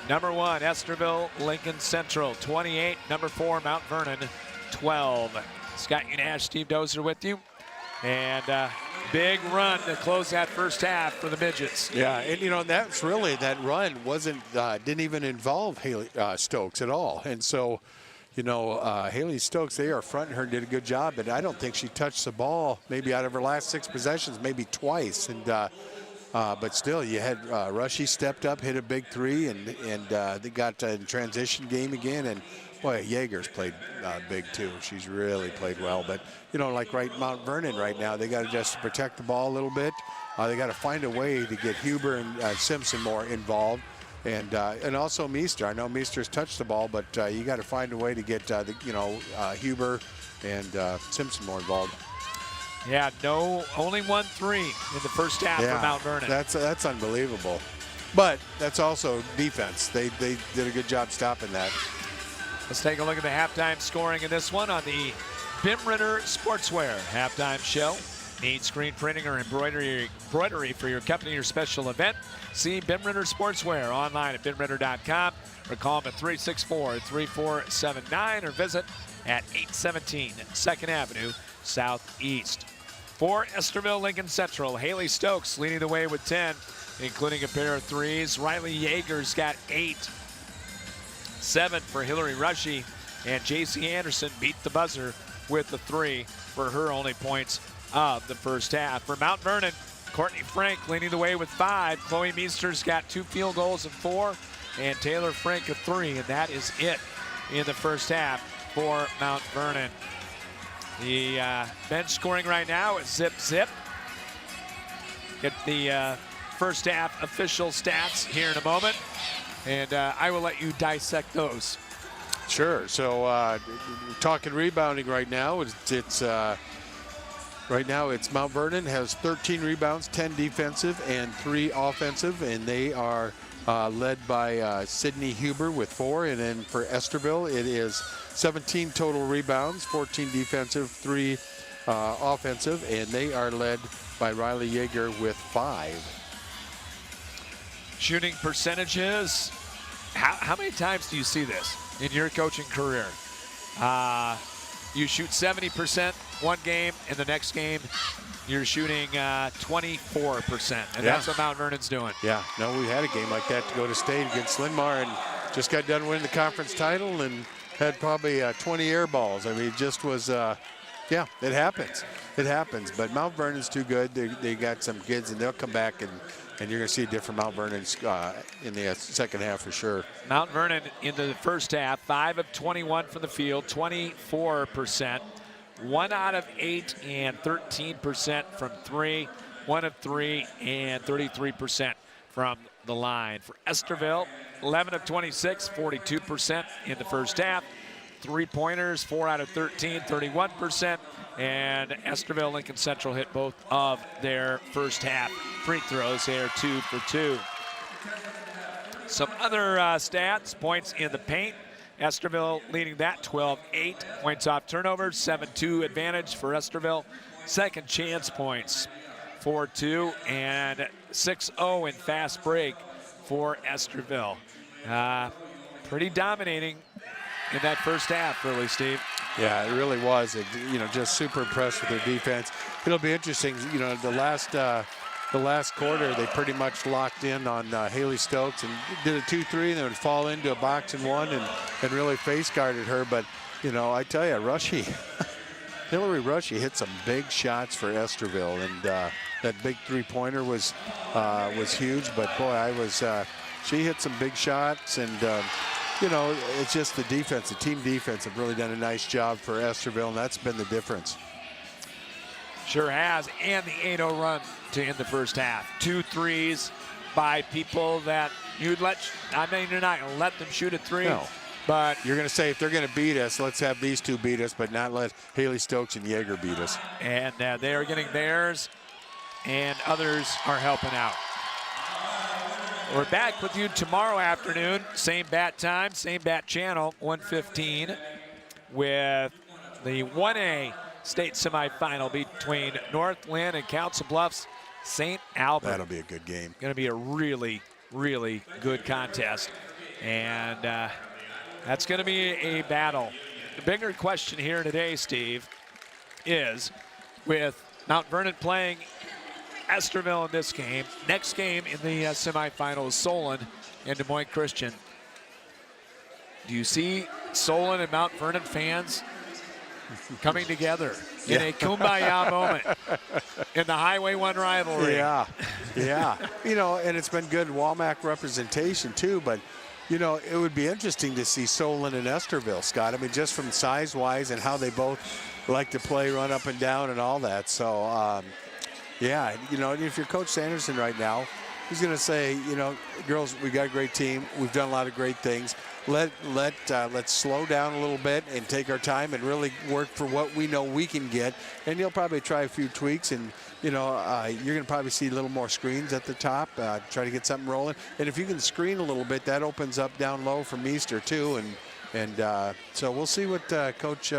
Number 1, Estherville Lincoln Central, 28. Number 4, Mount Vernon, 12. Scott Unash, Steve Dozer with you. And big run to close that first half for the Midgets. Yeah, and that's really, that run didn't even involve Haley Stokes at all. And so, Haley Stokes, they are fronting her, did a good job, but I don't think she touched the ball maybe out of her last 6 possessions, maybe twice. And but still, you had Rushy stepped up, hit a big 3, and they got in transition game again. And boy, Yeager's played big too. She's really played well. But like Mount Vernon right now, they got to just protect the ball a little bit. They got to find a way to get Huber and Simpson more involved. And also Meester. I know Meester's touched the ball, but you got to find a way to get Huber and Simpson more involved. Yeah, only 1 3 in the first half for Mount Vernon. That's unbelievable. But that's also defense. They did a good job stopping that. Let's take a look at the halftime scoring in this one on the Ben Ritter Sportswear halftime show. Need screen printing or embroidery for your company or special event? See Ben Ritter Sportswear online at benritter.com or call them at 364-3479 or visit at 817 2nd Avenue Southeast. For Estherville Lincoln Central, Haley Stokes leading the way with 10, including a pair of 3s. Riley Yeager's got 8. 7 for Hillary Rushy, and J.C. Anderson beat the buzzer with the 3 for her only points of the first half. For Mount Vernon, Courtney Frank leading the way with 5. Chloe Meester's got 2 field goals and 4, and Taylor Frank a 3, and that is it in the first half for Mount Vernon. The bench scoring right now is zip. Get the first half official stats here in a moment, and I will let you dissect those. Sure. So talking rebounding right now, it's right now it's Mount Vernon has 13 rebounds, 10 defensive and 3 offensive, and they are led by Sydney Huber with 4. And then for Estherville, it is 17 total rebounds, 14 defensive, 3 offensive, and they are led by Riley Yeager with 5. Shooting percentages. How many times do you see this in your coaching career? You shoot 70% one game, and the next game you're shooting 24%, and that's what Mount Vernon's doing. Yeah, no, we had a game like that to go to state against Linn-Mar, and just got done winning the conference title and had probably 20 air balls. I mean, it just was, yeah, it happens. It happens, but Mount Vernon's too good. They got some kids, and they'll come back, and you're going to see a different Mount Vernon in the second half for sure. Mount Vernon in the first half, 5 of 21 from the field, 24%. 1 out of 8 and 13% from 3. 1 of 3 and 33% from the line. For Estherville, 11 of 26, 42% in the first half. 3-pointers, 4 out of 13, 31%. And Estherville Lincoln Central hit both of their first half free throws here, 2 for 2. Some other stats, points in the paint. Estherville leading that 12-8. Points off turnovers, 7-2 advantage for Estherville. Second chance points, 4-2, and 6-0 in fast break for Estherville. Pretty dominating in that first half, really, Steve. Yeah, it really was. Just super impressed with their defense. It'll be interesting. The last quarter, they pretty much locked in on Haley Stokes and did a 2-3, and then would fall into a box and 1 and really face guarded her. But, I tell you, Hillary Rushy hit some big shots for Estherville, and that big 3-pointer was huge. But boy, she hit some big shots, and it's just the defense, the team defense have really done a nice job for Estherville, and that's been the difference. Sure has, and the 8-0 run to end the first half. 2 threes by people that you're not going to let them shoot a 3. No. But you're going to say, if they're going to beat us, let's have these 2 beat us, but not let Haley Stokes and Yeager beat us. And they are getting theirs, and others are helping out. We're back with you tomorrow afternoon. Same bat time, same bat channel, 1:15, with the 1A state semifinal between North Lynn and Council Bluffs St. Albert. That'll be a good game. Going to be a really, really good contest. And that's going to be a battle. The bigger question here today, Steve, is with Mount Vernon playing Estherville in this game. Next game in the semifinal is Solon and Des Moines Christian. Do you see Solon and Mount Vernon fans coming together in a kumbaya moment in the Highway 1 rivalry? Yeah. And it's been good Walmack representation too, but it would be interesting to see Solon and Estherville, Scott. I mean, just from size-wise and how they both like to play, run up and down and all that. So, yeah, if you're Coach Sanderson right now, he's going to say, girls, we got a great team. We've done a lot of great things. Let's slow down a little bit and take our time and really work for what we know we can get. And you'll probably try a few tweaks, and you're going to probably see a little more screens at the top. Try to get something rolling. And if you can screen a little bit, that opens up down low for Meester too. And so we'll see what Coach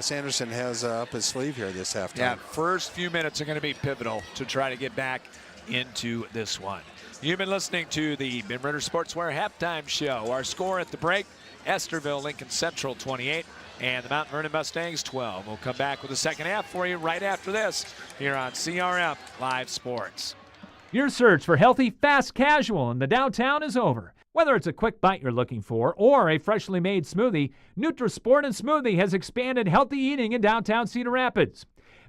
Sanderson has up his sleeve here this halftime. Yeah, first few minutes are going to be pivotal to try to get back into this one. You've been listening to the Ben Ritter Sportswear Halftime Show. Our score at the break, Estherville Lincoln Central 28 and the Mount Vernon Mustangs 12. We'll come back with the second half for you right after this here on CRM Live Sports. Your search for healthy, fast casual in the downtown is over. Whether it's a quick bite you're looking for or a freshly made smoothie, NutriSport and Smoothie has expanded healthy eating in downtown Cedar Rapids.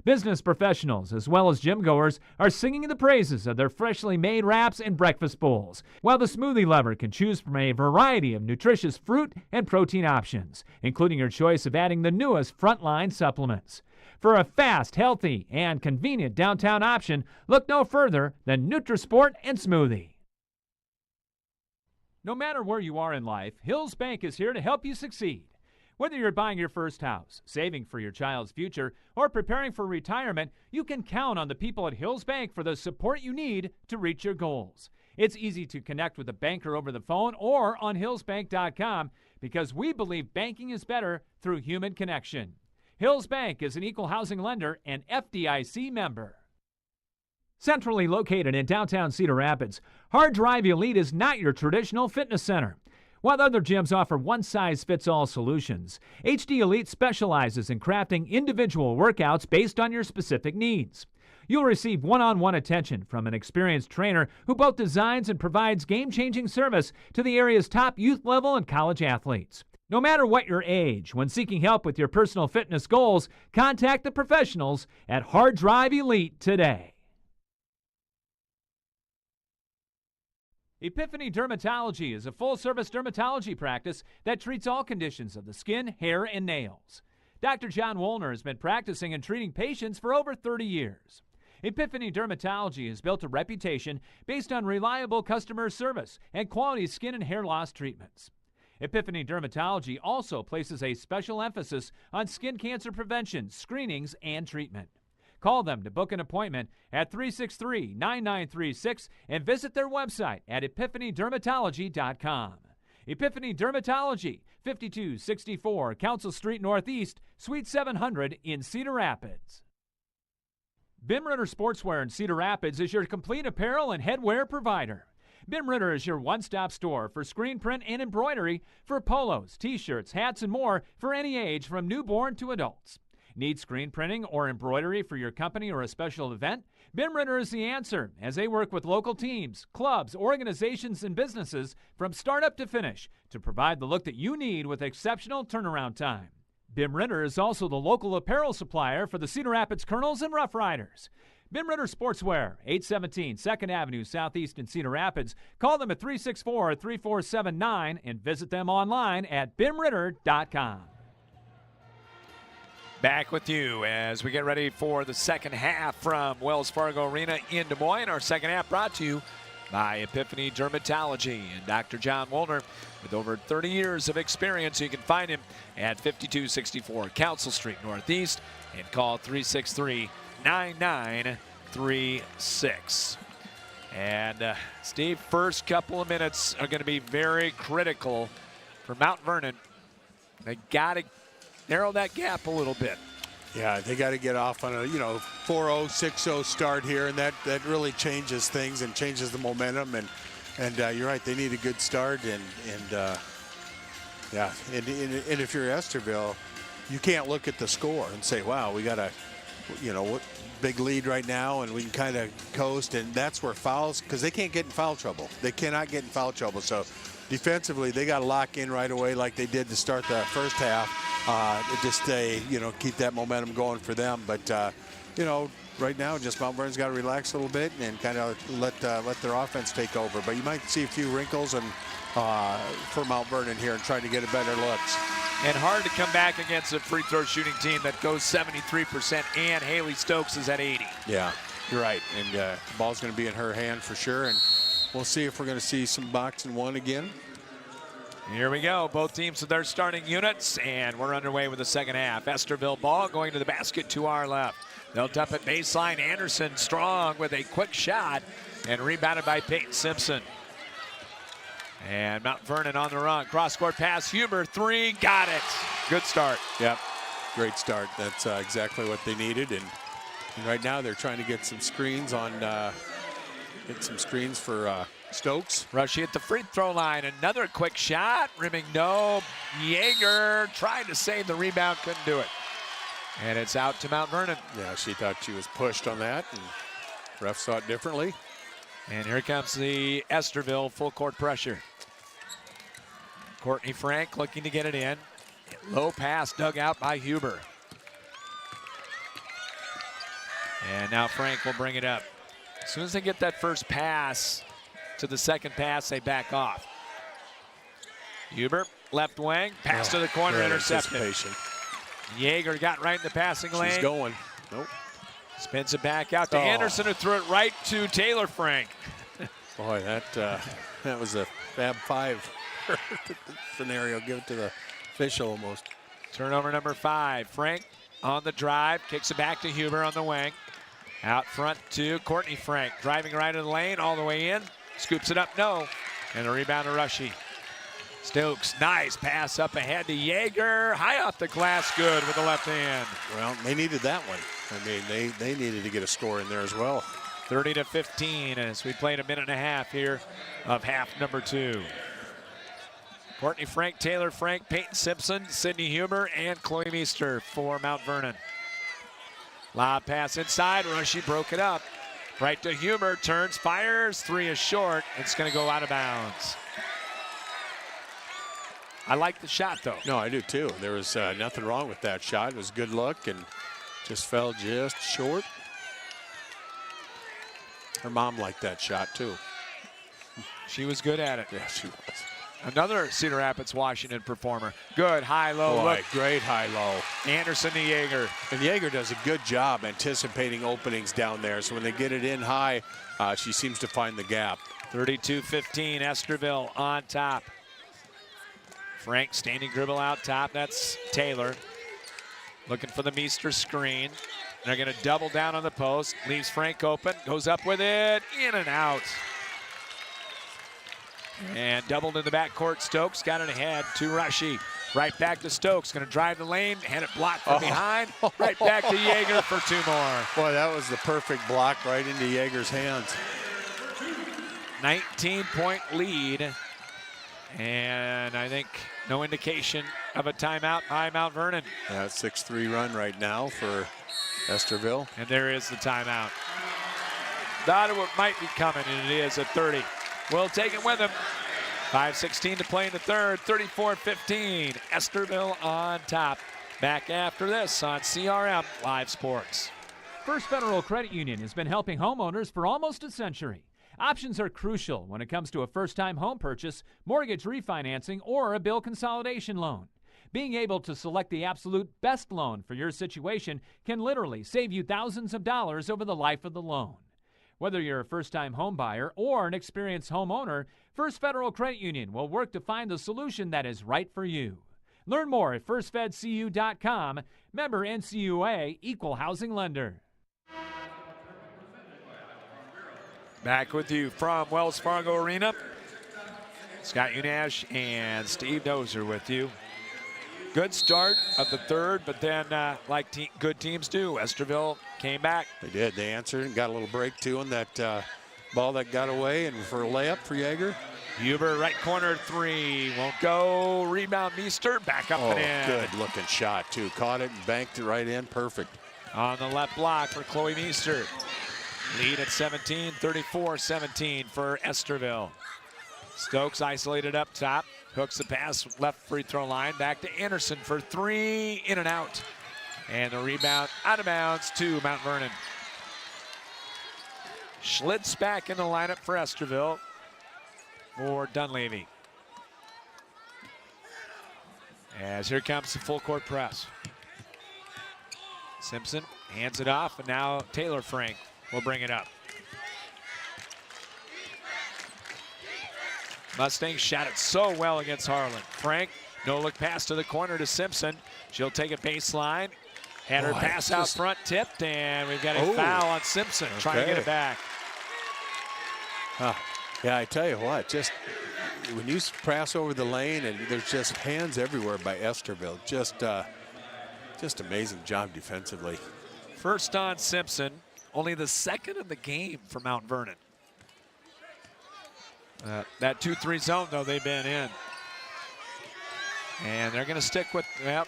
Business professionals as well as gym goers are singing the praises of their freshly made wraps and breakfast bowls, while the smoothie lover can choose from a variety of nutritious fruit and protein options, including your choice of adding the newest Frontline supplements. For a fast, healthy, and convenient downtown option, look no further than Nutrisport and Smoothie. No matter where you are in life, Hills Bank is here to help you succeed. Whether you're buying your first house, saving for your child's future, or preparing for retirement, you can count on the people at Hills Bank for the support you need to reach your goals. It's easy to connect with a banker over the phone or on hillsbank.com because we believe banking is better through human connection. Hills Bank is an equal housing lender and FDIC member. Centrally located in downtown Cedar Rapids, Hard Drive Elite is not your traditional fitness center. While other gyms offer one-size-fits-all solutions, HD Elite specializes in crafting individual workouts based on your specific needs. You'll receive one-on-one attention from an experienced trainer who both designs and provides game-changing service to the area's top youth level and college athletes. No matter what your age, when seeking help with your personal fitness goals, contact the professionals at Hard Drive Elite today. Epiphany Dermatology is a full-service dermatology practice that treats all conditions of the skin, hair, and nails. Dr. John Wollner has been practicing and treating patients for over 30 years. Epiphany Dermatology has built a reputation based on reliable customer service and quality skin and hair loss treatments. Epiphany Dermatology also places a special emphasis on skin cancer prevention, screenings, and treatment. Call them to book an appointment at 363-9936 and visit their website at epiphanydermatology.com. Epiphany Dermatology, 5264 Council Street Northeast, Suite 700 in Cedar Rapids. Bim Ritter Sportswear in Cedar Rapids is your complete apparel and headwear provider. Bim Ritter is your one-stop store for screen print and embroidery for polos, t-shirts, hats, and more for any age from newborn to adults. Need screen printing or embroidery for your company or a special event? Bim Ritter is the answer, as they work with local teams, clubs, organizations, and businesses from startup to finish to provide the look that you need with exceptional turnaround time. Bim Ritter is also the local apparel supplier for the Cedar Rapids Colonels and Rough Riders. Bim Ritter Sportswear, 817 2nd Avenue Southeast in Cedar Rapids. Call them at 364-3479 and visit them online at bimritter.com. Back with you as we get ready for the second half from Wells Fargo Arena in Des Moines. Our second half brought to you by Epiphany Dermatology and Dr. John Wollner with over 30 years of experience. You can find him at 5264 Council Street Northeast and call 363-9936. And Steve, first couple of minutes are going to be very critical for Mount Vernon. They got to narrow that gap a little bit. Yeah, they got to get off on a 4-0, 6-0 start here, and that really changes things and changes the momentum. And you're right, they need a good start. And if you're Estherville, you can't look at the score and say, wow, we got a big lead right now, and we can kind of coast. And that's where fouls, because they can't get in foul trouble. They cannot get in foul trouble. So defensively, they got to lock in right away like they did to start the first half. Just stay, keep that momentum going for them. But, right now, just Mount Vernon's got to relax a little bit and kind of let their offense take over. But you might see a few wrinkles for Mount Vernon here and trying to get a better looks. And hard to come back against a free throw shooting team that goes 73%, and Haley Stokes is at 80. Yeah, you're right. And the ball's going to be in her hand for sure. And we'll see if we're going to see some box and one again. Here we go, both teams with their starting units, and we're underway with the second half. Estherville ball going to the basket to our left. They'll dump it baseline. Anderson strong with a quick shot and rebounded by Peyton Simpson. And Mount Vernon on the run. Cross-court pass, Huber, three, got it. Good start. Yep, great start. That's exactly what they needed. And right now they're trying to get some screens for Stokes. Rushy at the free throw line. Another quick shot. Rimming no. Yeager tried to save the rebound, couldn't do it. And it's out to Mount Vernon. Yeah, she thought she was pushed on that, and refs saw it differently. And here comes the Estherville full court pressure. Courtney Frank looking to get it in. Low pass dug out by Huber. And now Frank will bring it up. As soon as they get that first pass to the second pass, they back off. Huber, left wing, pass to the corner, intercepted. Yeager got right in the passing lane. She's going. Nope. Spins it back out to Anderson, who threw it right to Taylor Frank. Boy, that was a Fab 5 scenario. Give it to the official almost. Turnover number 5. Frank on the drive, kicks it back to Huber on the wing. Out front to Courtney Frank, driving right in the lane, all the way in. Scoops it up, no. And a rebound to Rushy. Stokes, nice pass up ahead to Yeager. High off the glass, good with the left hand. Well, they needed that one. I mean, they needed to get a score in there as well. 30-15 as we played a minute and a half here of half number 2. Courtney Frank, Taylor Frank, Peyton Simpson, Sydney Huber, and Chloe Meester for Mount Vernon. Lob pass inside, Rushy broke it up. Right to Huber, turns, fires, 3 is short. It's going to go out of bounds. I like the shot, though. No, I do, too. There was nothing wrong with that shot. It was a good look and just fell just short. Her mom liked that shot, too. She was good at it. Yeah, she was. Another Cedar Rapids, Washington performer. Good high-low look. Great high-low. Anderson to Yeager. And Yeager does a good job anticipating openings down there. So when they get it in high, she seems to find the gap. 32-15, Estherville on top. Frank standing dribble out top. That's Taylor. Looking for the Meester screen. They're going to double down on the post. Leaves Frank open. Goes up with it. In and out. And doubled in the backcourt. Stokes got it ahead to Rushy. Right back to Stokes. Going to drive the lane. Had it blocked from behind. Right back to Yeager for 2 more. Boy, that was the perfect block right into Yeager's hands. 19-point lead. And I think no indication of a timeout by Mount Vernon. Yeah, 6-3 run right now for Estherville. And there is the timeout. Thought it might be coming, and it is at 30. We'll take it with him. 5:16 to play in the third, 34-15. Estherville on top. Back after this on CRM Live Sports. First Federal Credit Union has been helping homeowners for almost a century. Options are crucial when it comes to a first-time home purchase, mortgage refinancing, or a bill consolidation loan. Being able to select the absolute best loan for your situation can literally save you thousands of dollars over the life of the loan. Whether you're a first-time home buyer or an experienced homeowner, First Federal Credit Union will work to find the solution that is right for you. Learn more at firstfedcu.com. Member NCUA, Equal Housing Lender. Back with you from Wells Fargo Arena. Scott Unash and Steve Dozer with you. Good start of the third, but then like good teams do, Estherville came back. They did. They answered and got a little break too on that ball that got away, and for a layup for Yeager. Huber, right corner 3, won't go. Rebound Meester, back up and in. Good looking shot too. Caught it and banked it right in. Perfect. On the left block for Chloe Meester. Lead at 17, 34-17 for Estherville. Stokes isolated up top. Hooks the pass, left free throw line. Back to Anderson for 3, in and out. And the rebound out of bounds to Mount Vernon. Schlitz back in the lineup for Estherville for Dunleavy. As here comes the full court press. Simpson hands it off, and now Taylor Frank will bring it up. Mustangs shot it so well against Harlan. Frank, no look pass to the corner to Simpson. She'll take a baseline. Had her pass out front, tipped, and we've got a foul on Simpson. Trying to get it back. Yeah, I tell you what, just when you pass over the lane and there's just hands everywhere by Estherville, just amazing job defensively. First on Simpson, only the second of the game for Mount Vernon. That 2-3 zone, though, they've been in. And they're going to stick with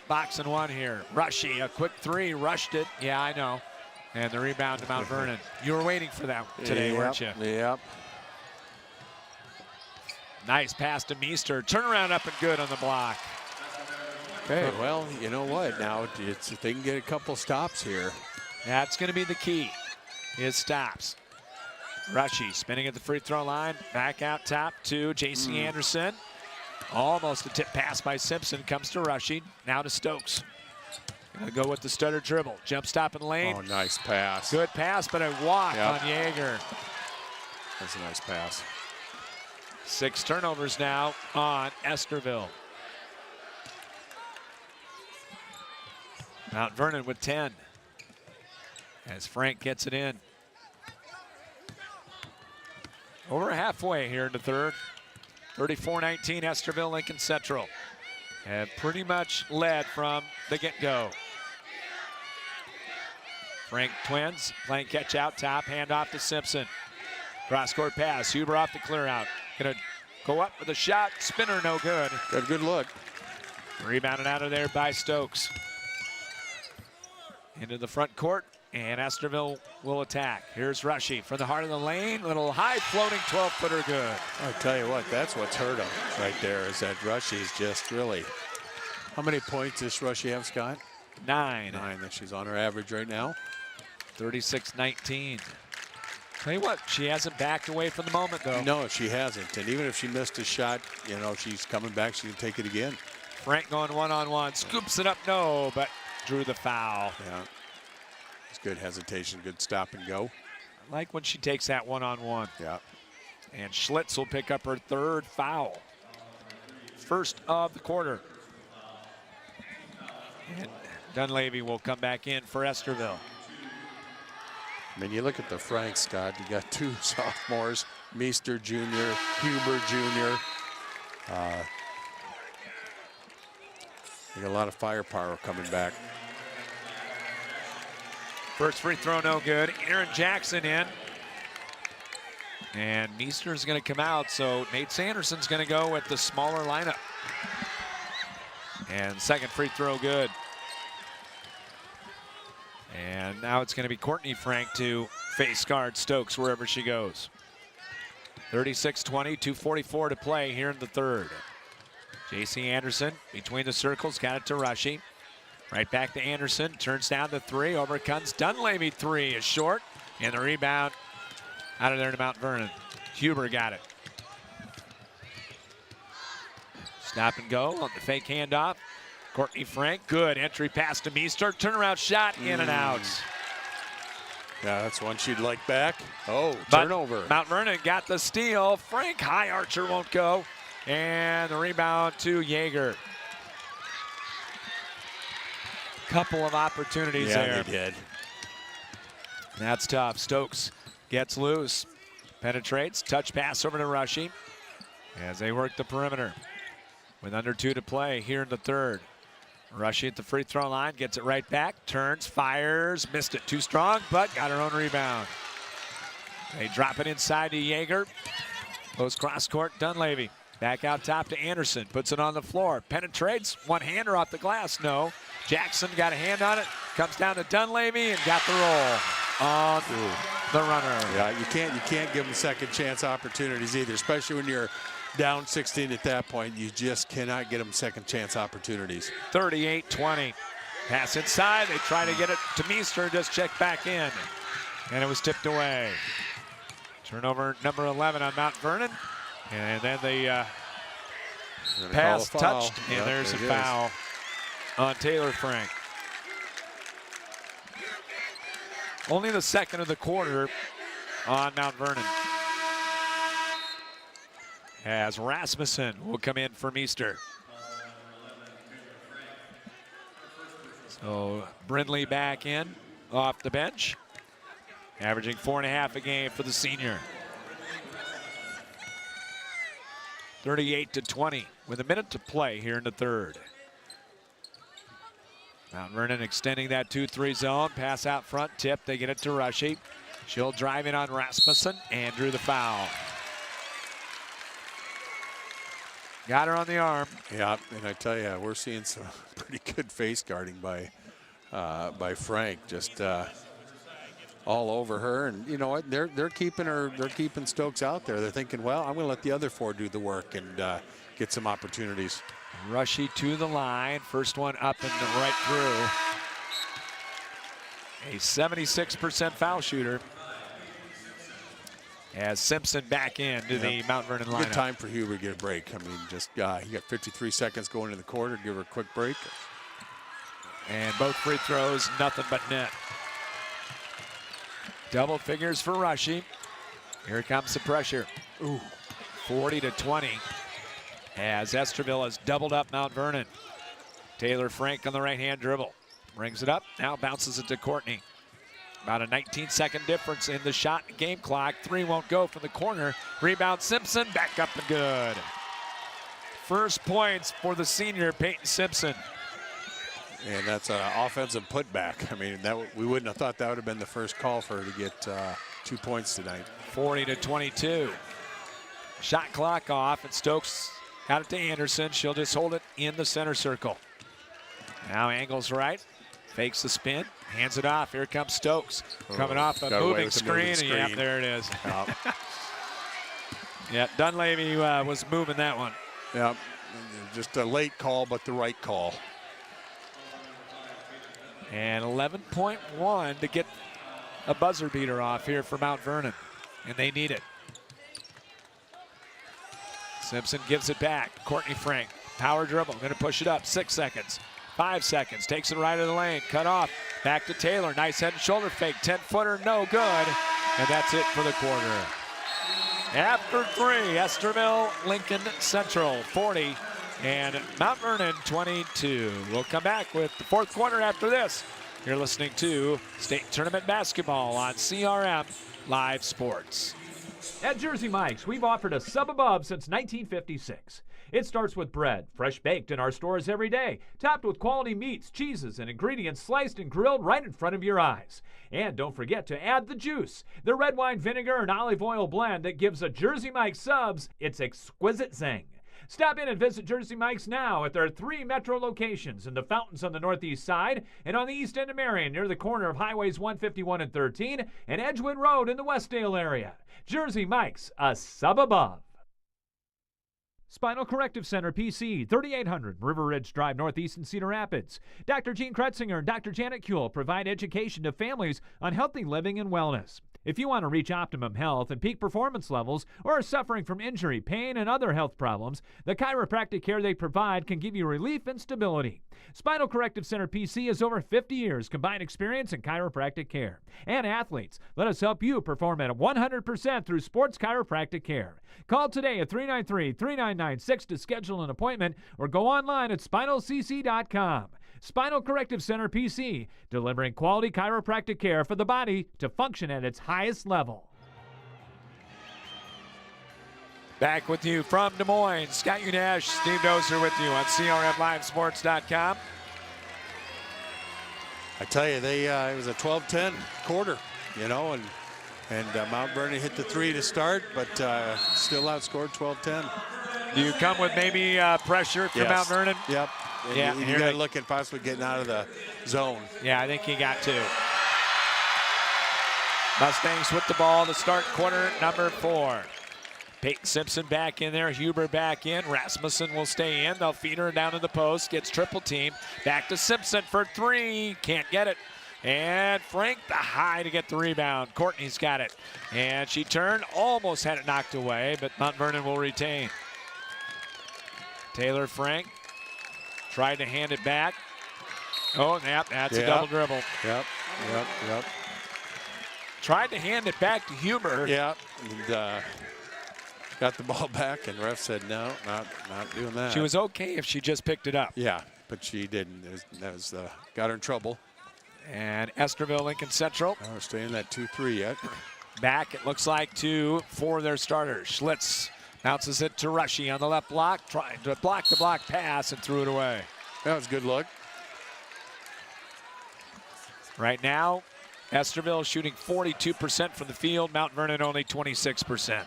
box and one here. Rushy, a quick 3, rushed it. Yeah, I know. And the rebound to Mount Vernon. You were waiting for that today, weren't you? Yep. Nice pass to Meester. Turnaround up and good on the block. Okay, well, you know what? Now, if they can get a couple stops here. That's going to be the key. his stops. Rushy spinning at the free throw line. Back out top to J.C. Anderson. Almost a tip pass by Simpson. Comes to Rushy. Now to Stokes. Gonna go with the stutter dribble. Jump stop in lane. Oh, nice pass. Good pass, but a walk on Jaeger. That's a nice pass. 6 turnovers now on Estherville. Mount Vernon with 10. As Frank gets it in. Over halfway here in the third. 34-19 Estherville Lincoln Central. Have pretty much led from the get-go. Frank twins playing catch out top, hand off to Simpson. Cross-court pass, Huber off the clear out. Gonna go up with a shot, spinner no good. Good look. Rebounded out of there by Stokes. Into the front court, and Estherville will attack. Here's Rushy from the heart of the lane. Little high floating 12-footer good. I tell you what, that's what's hurt him right there, is that Rushy's just really. How many points does Rushy have, Scott? 9. 9, that she's on her average right now. 36-19. Tell you what, she hasn't backed away from the moment, though. No, she hasn't. And even if she missed a shot, you know, she's coming back. She can take it again. Frank going one-on-one. Scoops it up, no, but drew the foul. Yeah. It's good hesitation, good stop and go. I like when she takes that one-on-one. Yeah. And Schlitz will pick up her 3rd foul. First of the quarter. And Dunleavy will come back in for Estherville. I mean, you look at the Frank, Scott, you got 2 sophomores, Meester Jr., Huber Jr. You got a lot of firepower coming back. First free throw, no good. Aaron Jackson in. And Meester's going to come out, so Nate Sanderson's going to go with the smaller lineup. And second free throw, good. And now it's going to be Courtney Frank to face guard Stokes wherever she goes. 36-20, 2:44 to play here in the third. J.C. Anderson between the circles, got it to Rushy. Right back to Anderson, turns down the 3, overcomes Dunleavy. 3 is short, and the rebound out of there to Mount Vernon. Huber got it. Stop and go on the fake handoff. Courtney Frank, good entry pass to Meester. Turnaround shot, in and out. Yeah, that's one she'd like back. Oh, But turnover. Mount Vernon got the steal. Frank, high archer, won't go. And the rebound to Jaeger. Couple of opportunities there. Yeah, they did. That's tough. Stokes gets loose. Penetrates. Touch pass over to Rushy as they work the perimeter. With under 2 to play here in the third. Rushy at the free throw line. Gets it right back. Turns. Fires. Missed it. Too strong, but got her own rebound. They drop it inside to Jaeger. Goes cross court. Dunleavy. Back out top to Anderson. Puts it on the floor. Penetrates. One-hander off the glass. No. Jackson got a hand on it. Comes down to Dunleavy and got the roll on the runner. Yeah, you can't give them second chance opportunities either, especially when you're down 16 at that point. You just cannot get them second chance opportunities. 38-20. Pass inside. They try to get it to Meester. Just check back in. And it was tipped away. Turnover number 11 on Mount Vernon. And then the pass touched. And yep, there's a there foul on Taylor Frank. Only the second of the quarter on Mount Vernon. As Rasmussen will come in for Meester. So Brindley back in off the bench, averaging 4.5 a game for the senior. 38-20 with a minute to play here in the third. Mount Vernon extending that 2-3 zone. Pass out front, tip. They get it to Rushy. She'll drive in on Rasmussen and drew the foul. Got her on the arm. Yeah, and I tell you, we're seeing some pretty good face guarding by Frank. Just all over her, and you know what? They're keeping her. They're keeping Stokes out there. They're thinking, well, I'm going to let the other 4 do the work and get some opportunities. Rushy to the line. First one up and right through. A 76% foul shooter. as Simpson back into the Mount Vernon lineup. Good time for Huber to get a break. I mean, just he got 53 seconds going in the quarter. Give her a quick break. And both free throws, nothing but net. Double figures for Rushy. Here comes the pressure. Ooh. 40-20 as Estherville has doubled up Mount Vernon. Taylor Frank on the right-hand dribble. Brings it up, now bounces it to Courtney. About a 19-second difference in the shot game clock. 3 won't go from the corner. Rebound Simpson, back up and good. First points for the senior Peyton Simpson. And that's an offensive putback. I mean, we wouldn't have thought that would have been the first call for her to get 2 points tonight. 40-22. Shot clock off, and Stokes got it to Anderson. She'll just hold it in the center circle. Now angles right, fakes the spin, hands it off. Here comes Stokes, coming off a moving screen. Yeah, there it is. Yeah, Dunleavy was moving that one. Yeah, just a late call, but the right call. And 11.1 to get a buzzer beater off here for Mount Vernon, and they need it. Simpson gives it back. Courtney Frank, power dribble, going to push it up. 6 seconds, 5 seconds, takes it right of the lane, cut off. Back to Taylor, nice head and shoulder fake, 10-footer, no good. And that's it for the quarter. After 3, Estherville, Lincoln Central 40, and Mount Vernon 22. We'll come back with the 4th quarter after this. You're listening to State Tournament Basketball on CRM Live Sports. At Jersey Mike's, we've offered a sub above since 1956. It starts with bread, fresh baked in our stores every day, topped with quality meats, cheeses, and ingredients sliced and grilled right in front of your eyes. And don't forget to add the juice, the red wine vinegar and olive oil blend that gives a Jersey Mike's subs its exquisite zing. Stop in and visit Jersey Mike's now at their 3 metro locations in the Fountains on the northeast side and on the east end of Marion near the corner of Highways 151 and 13 and Edgewood Road in the Westdale area. Jersey Mike's, a sub above. Spinal Corrective Center, PC, 3800 River Ridge Drive, Northeast in Cedar Rapids. Dr. Gene Kretzinger and Dr. Janet Kuehl provide education to families on healthy living and wellness. If you want to reach optimum health and peak performance levels or are suffering from injury, pain, and other health problems, the chiropractic care they provide can give you relief and stability. Spinal Corrective Center PC has over 50 years combined experience in chiropractic care. And athletes, let us help you perform at 100% through sports chiropractic care. Call today at 393-3996 to schedule an appointment or go online at spinalcc.com. Spinal Corrective Center PC, delivering quality chiropractic care for the body to function at its highest level. Back with you from Des Moines, Scott Unash, Steve Dozer with you on CRMLiveSports.com. I tell you, it was a 12-10 quarter, you know, and Mount Vernon hit the 3 to start, but still outscored 12-10. Do you come with maybe pressure from Mount Vernon? Yep. Yeah, you got to look at possibly getting out of the zone. Yeah, I think he got to. Mustangs with the ball to start quarter number 4. Peyton Simpson back in there, Huber back in, Rasmussen will stay in. They'll feed her down to the post, gets triple team. Back to Simpson for 3, can't get it. And Frank the high to get the rebound. Courtney's got it. And she turned, almost had it knocked away, but Mount Vernon will retain. Taylor Frank tried to hand it back. Oh, that's a double dribble. Yep. Tried to hand it back to Huber. Yeah, and got the ball back, and ref said, no, not doing that. She was okay if she just picked it up. Yeah, but she didn't. That got her in trouble. And Estherville, Lincoln Central. Oh, we're staying in that 2-3 yet. Back, it looks like, for their starters. Schlitz bounces it to Rushy on the left block, trying to block the block pass and threw it away. That was a good look. Right now, Estherville shooting 42% from the field, Mount Vernon only 26%.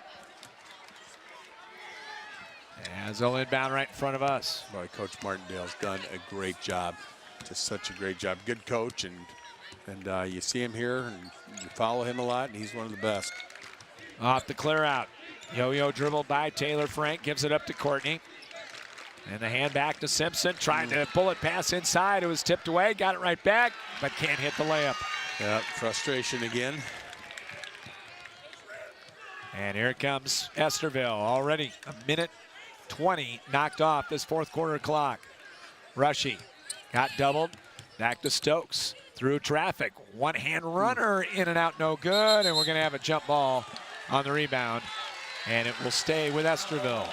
As they'll inbound right in front of us. Boy, Coach Martindale's done a great job. Just such a great job. Good coach, and you see him here, and you follow him a lot, and he's one of the best. Off the clear out. Yo-yo dribbled by Taylor Frank, gives it up to Courtney. And the hand back to Simpson, trying to pull it pass inside. It was tipped away, got it right back, but can't hit the layup. Yeah, frustration again. And here comes Estherville. Already a minute 20 knocked off this fourth quarter clock. Rushy got doubled. Back to Stokes. Through traffic. One-hand runner in and out, no good. And we're going to have a jump ball on the rebound. And it will stay with Estherville.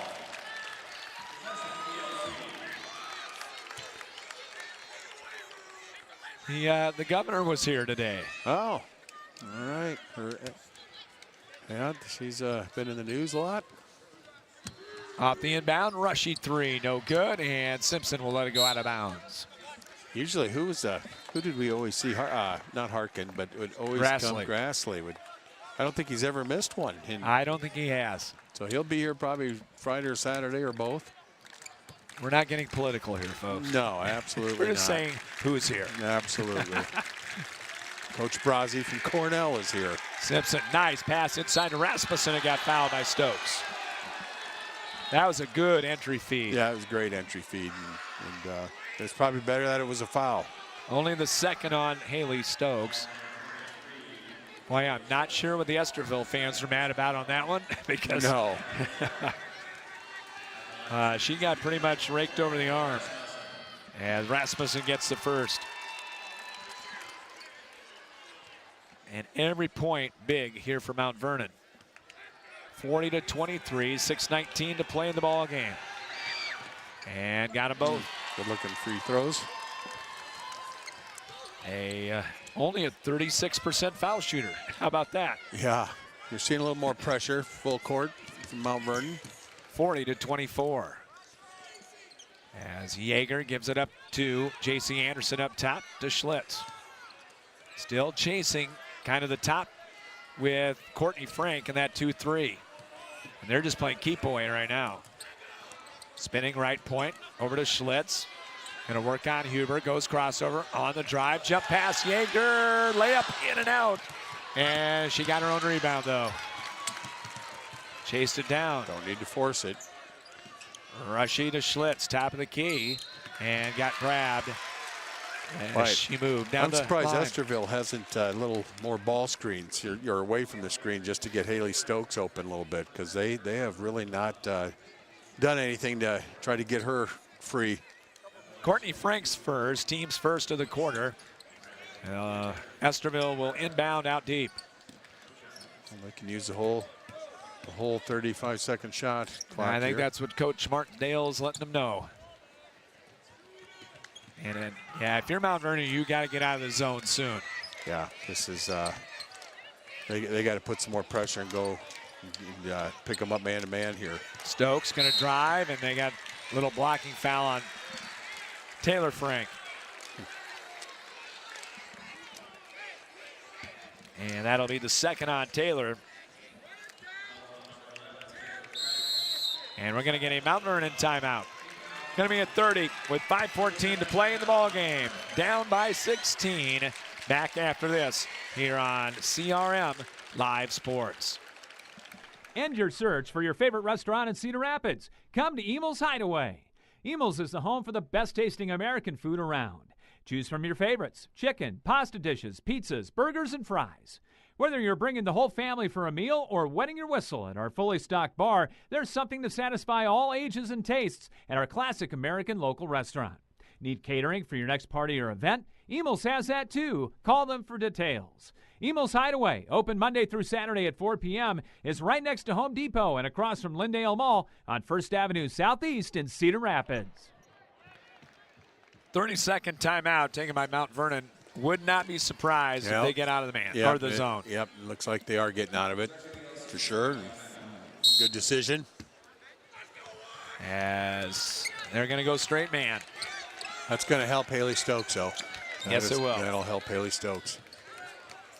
The governor was here today. Oh, all right. Yeah, she's been in the news a lot. Off the inbound, Rushy three, no good, and Simpson will let it go out of bounds. Usually, who did we always see? Not Harkin, but would always Grassley. come Grassley. I don't think he's ever missed one. I don't think he has. So he'll be here probably Friday or Saturday or both. We're not getting political here, folks. No, absolutely We're just not. saying who's here. Absolutely. Coach Brazzi from Cornell is here. Simpson, nice pass inside to Rasmussen and got fouled by Stokes. That was a good entry feed. Yeah, it was a great entry feed. And it's probably better that it was a foul. Only the second on Haley Stokes. Boy, I'm not sure what the Estherville fans are mad about on that one because No. she got pretty much raked over the arm. And Rasmussen gets the first. And every point big here for Mount Vernon. 40-23, 6:19 to play in the ball game. And got them both. Good looking free throws. Only a 36% foul shooter. How about that? Yeah, you're seeing a little more pressure, full court from Mount Vernon. 40-24. As Yeager gives it up to J.C. Anderson up top to Schlitz. Still chasing kind of the top with Courtney Frank in that 2-3. And they're just playing keep away right now. Spinning right point over to Schlitz. Going to work on Huber. Goes crossover on the drive. Jump pass. Yeager. Layup in and out. And she got her own rebound, though. Chased it down. Don't need to force it. Rushy to Schlitz. Top of the key. And got grabbed. And she moved down I'm surprised the line. Estherville hasn't a little more ball screens. You're away from the screen just to get Haley Stokes open a little bit because they have really not done anything to try to get her free. Courtney Frank's first, team's first of the quarter. Estherville will inbound out deep. And they can use the whole 35-second shot clock I think here. that's what Coach Martindale's letting them know. And then, yeah, if you're Mount Vernon, you got to get out of the zone soon. Yeah, this is they got to put some more pressure and go pick them up man to man here. Stokes going to drive, and they got a little blocking foul on Taylor Frank. And that'll be the second on Taylor. And we're going to get a Mount Vernon timeout. Going to be at 30 with 5:14 to play in the ball game. Down by 16. Back after this here on CRM Live Sports. End your search for your favorite restaurant in Cedar Rapids. Come to Emil's Hideaway. Emil's is the home for the best tasting American food around. Choose from your favorites: chicken, pasta dishes, pizzas, burgers, and fries. Whether you're bringing the whole family for a meal or wetting your whistle at our fully stocked bar, there's something to satisfy all ages and tastes at our classic American local restaurant. Need catering for your next party or event? Emil's has that too. Call them for details. Emil's Hideaway, open Monday through Saturday at 4 p.m., is right next to Home Depot and across from Lindale Mall on 1st Avenue Southeast in Cedar Rapids. 30-second timeout taken by Mount Vernon. Would not be surprised if they get out of the man or the zone. Yep, looks like they are getting out of it for sure. Good decision. As they're going to go straight man. That's going to help Haley Stokes, though. Yes, it will. That'll help Haley Stokes.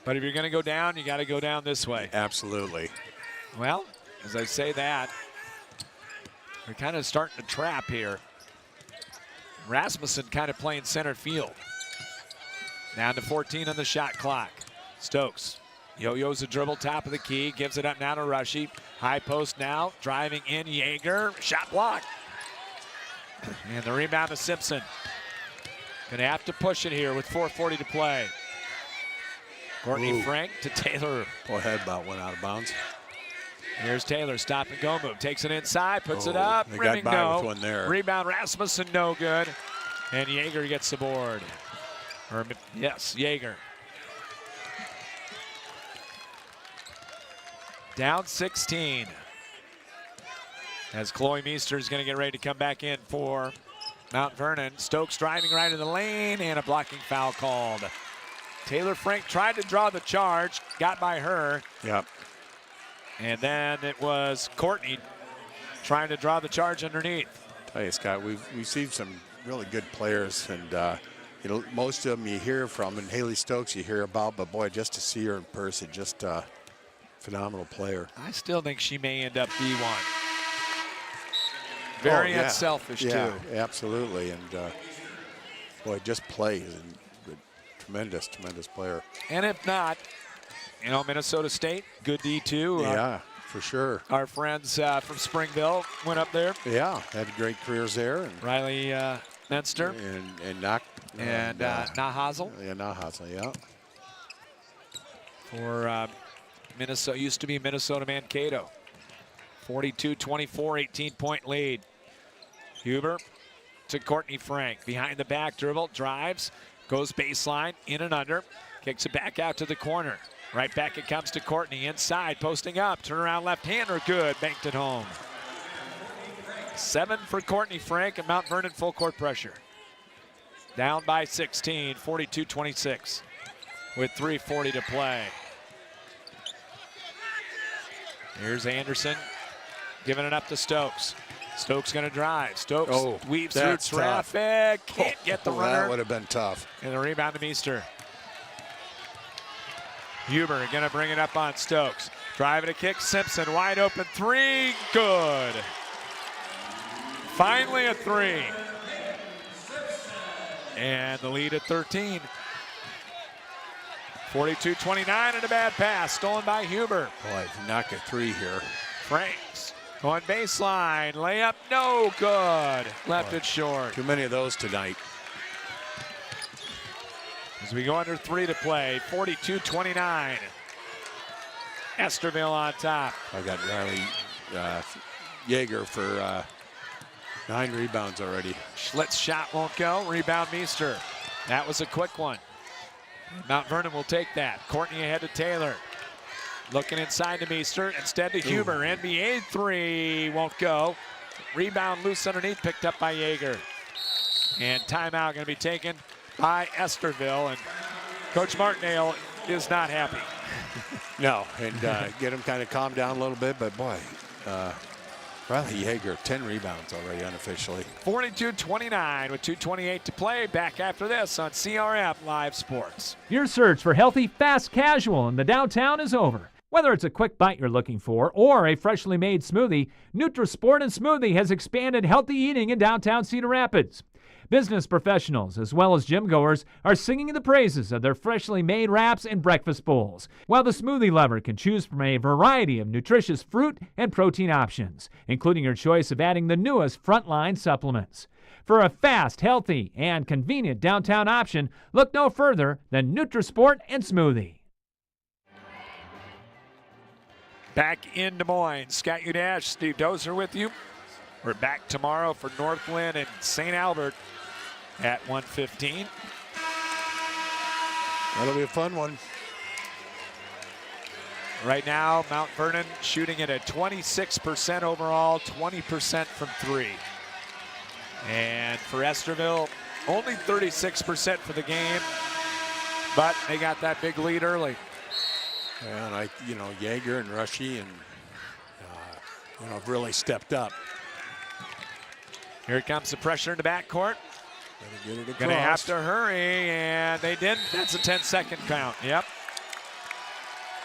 But if you're going to go down, you got to go down this way. Absolutely. Well, as I say that, we're kind of starting to trap here. Rasmussen kind of playing center field. Down to 14 on the shot clock. Stokes yo-yos a dribble, top of the key, gives it up now to Rushy. High post now, driving in Yeager, shot blocked. And the rebound to Simpson. Gonna have to push it here with 4:40 to play. Courtney Frank to Taylor. Boy, head about went out of bounds. Here's Taylor, stop and go move. Takes it inside, puts it up. They Rimming, got by no. with one there. Rebound Rasmussen, no good. And Yeager gets the board. Yes, Yeager. Down 16. As Chloe Meester is going to get ready to come back in for Mount Vernon. Stokes driving right in the lane, and a blocking foul called. Taylor Frank tried to draw the charge, got by her. Yep. And then it was Courtney trying to draw the charge underneath. Tell you, Scott, we've seen some really good players, and you know, most of them you hear from, and Haley Stokes you hear about, but boy, just to see her in person, just a phenomenal player. I still think she may end up B1. Very unselfish, too. Absolutely, and boy, just plays, and tremendous, tremendous player. And if not, you know, Minnesota State, good D2. Yeah, for sure. Our friends from Springville went up there. Yeah, had great careers there. And Riley Menster. And Nahazel. Yeah, Nahazel, yeah. For Minnesota, used to be Minnesota Mankato. 42-24, 18-point lead. Huber to Courtney Frank. Behind the back dribble, drives, goes baseline, in and under. Kicks it back out to the corner. Right back it comes to Courtney, inside, posting up, turnaround left-hander, good, banked it home. 7 for Courtney Frank, and Mount Vernon full court pressure. Down by 16, 42-26, with 3:40 to play. Here's Anderson, giving it up to Stokes. Stokes gonna drive. Stokes weaves through traffic, can't get the runner. That would have been tough. And the rebound to Meester. Huber gonna bring it up on Stokes. Driving a kick, Simpson wide open three, good. Finally a three. And the lead at 13. 42-29 and a bad pass, stolen by Huber. Boy, knock a three here. Franks on baseline, layup, no good. Left it short. Too many of those tonight. As we go under 3 to play, 42-29. Estherville on top. I got Riley Yeager for 9 rebounds already. Schlitz shot won't go. Rebound Meester. That was a quick one. Mount Vernon will take that. Courtney ahead to Taylor. Looking inside to Meester. Instead to Huber. NBA three won't go. Rebound loose underneath, picked up by Yeager. And timeout going to be taken by Estherville. And Coach Martindale is not happy. No, and get him kind of calmed down a little bit, but boy, Riley Yeager, 10 rebounds already unofficially. 42-29 with 2:28 to play. Back after this on CRM Live Sports. Your search for healthy, fast casual in the downtown is over. Whether it's a quick bite you're looking for or a freshly made smoothie, Nutrisport and Smoothie has expanded healthy eating in downtown Cedar Rapids. Business professionals, as well as gym goers, are singing the praises of their freshly made wraps and breakfast bowls, while the smoothie lover can choose from a variety of nutritious fruit and protein options, including your choice of adding the newest Frontline supplements. For a fast, healthy, and convenient downtown option, look no further than Nutrisport and Smoothie. Back in Des Moines, Scott Udash, Steve Dozer with you. We're back tomorrow for Northland and St. Albert at 1:15. That'll be a fun one. Right now, Mount Vernon shooting it at 26% overall, 20% from 3. And for Estherville, only 36% for the game, but they got that big lead early. Yeah, and Yeager and Rushy and have really stepped up. Here comes the pressure in the backcourt. Get it across. Gonna have to hurry, and they didn't. That's a 10-second count. Yep.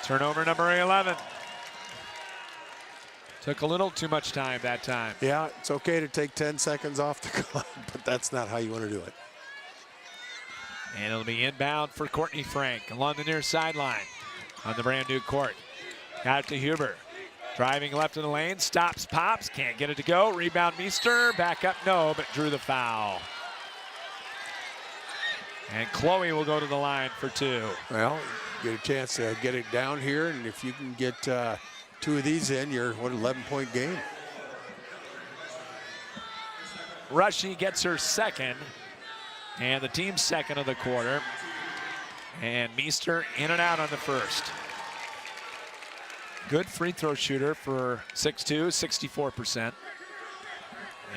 Turnover number 11. Took a little too much time that time. Yeah, it's okay to take 10 seconds off the clock, but that's not how you want to do it. And it'll be inbound for Courtney Frank along the near sideline on the brand new court. Got it to Huber. Driving left in the lane, stops, pops, can't get it to go. Rebound Meester, back up, no, but drew the foul. And Chloe will go to the line for 2. Well, get a chance to get it down here, and if you can get 2 of these in, you're, what, 11-point game? Rushy gets her second, and the team's second of the quarter. And Meester in and out on the first. Good free throw shooter for 6'2", 64%.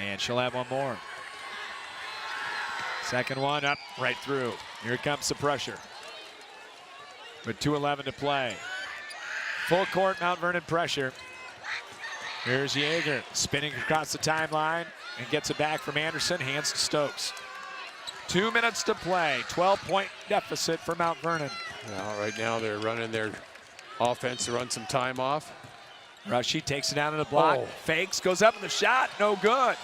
And she'll have one more. Second one up, right through. Here comes the pressure. With 2:11 to play. Full court Mount Vernon pressure. Here's Yeager spinning across the timeline and gets it back from Anderson, hands to Stokes. 2 minutes to play, 12-point deficit for Mount Vernon. Well, right now they're running their offense to run some time off. Rushy takes it down to the block, fakes, goes up in the shot, no good.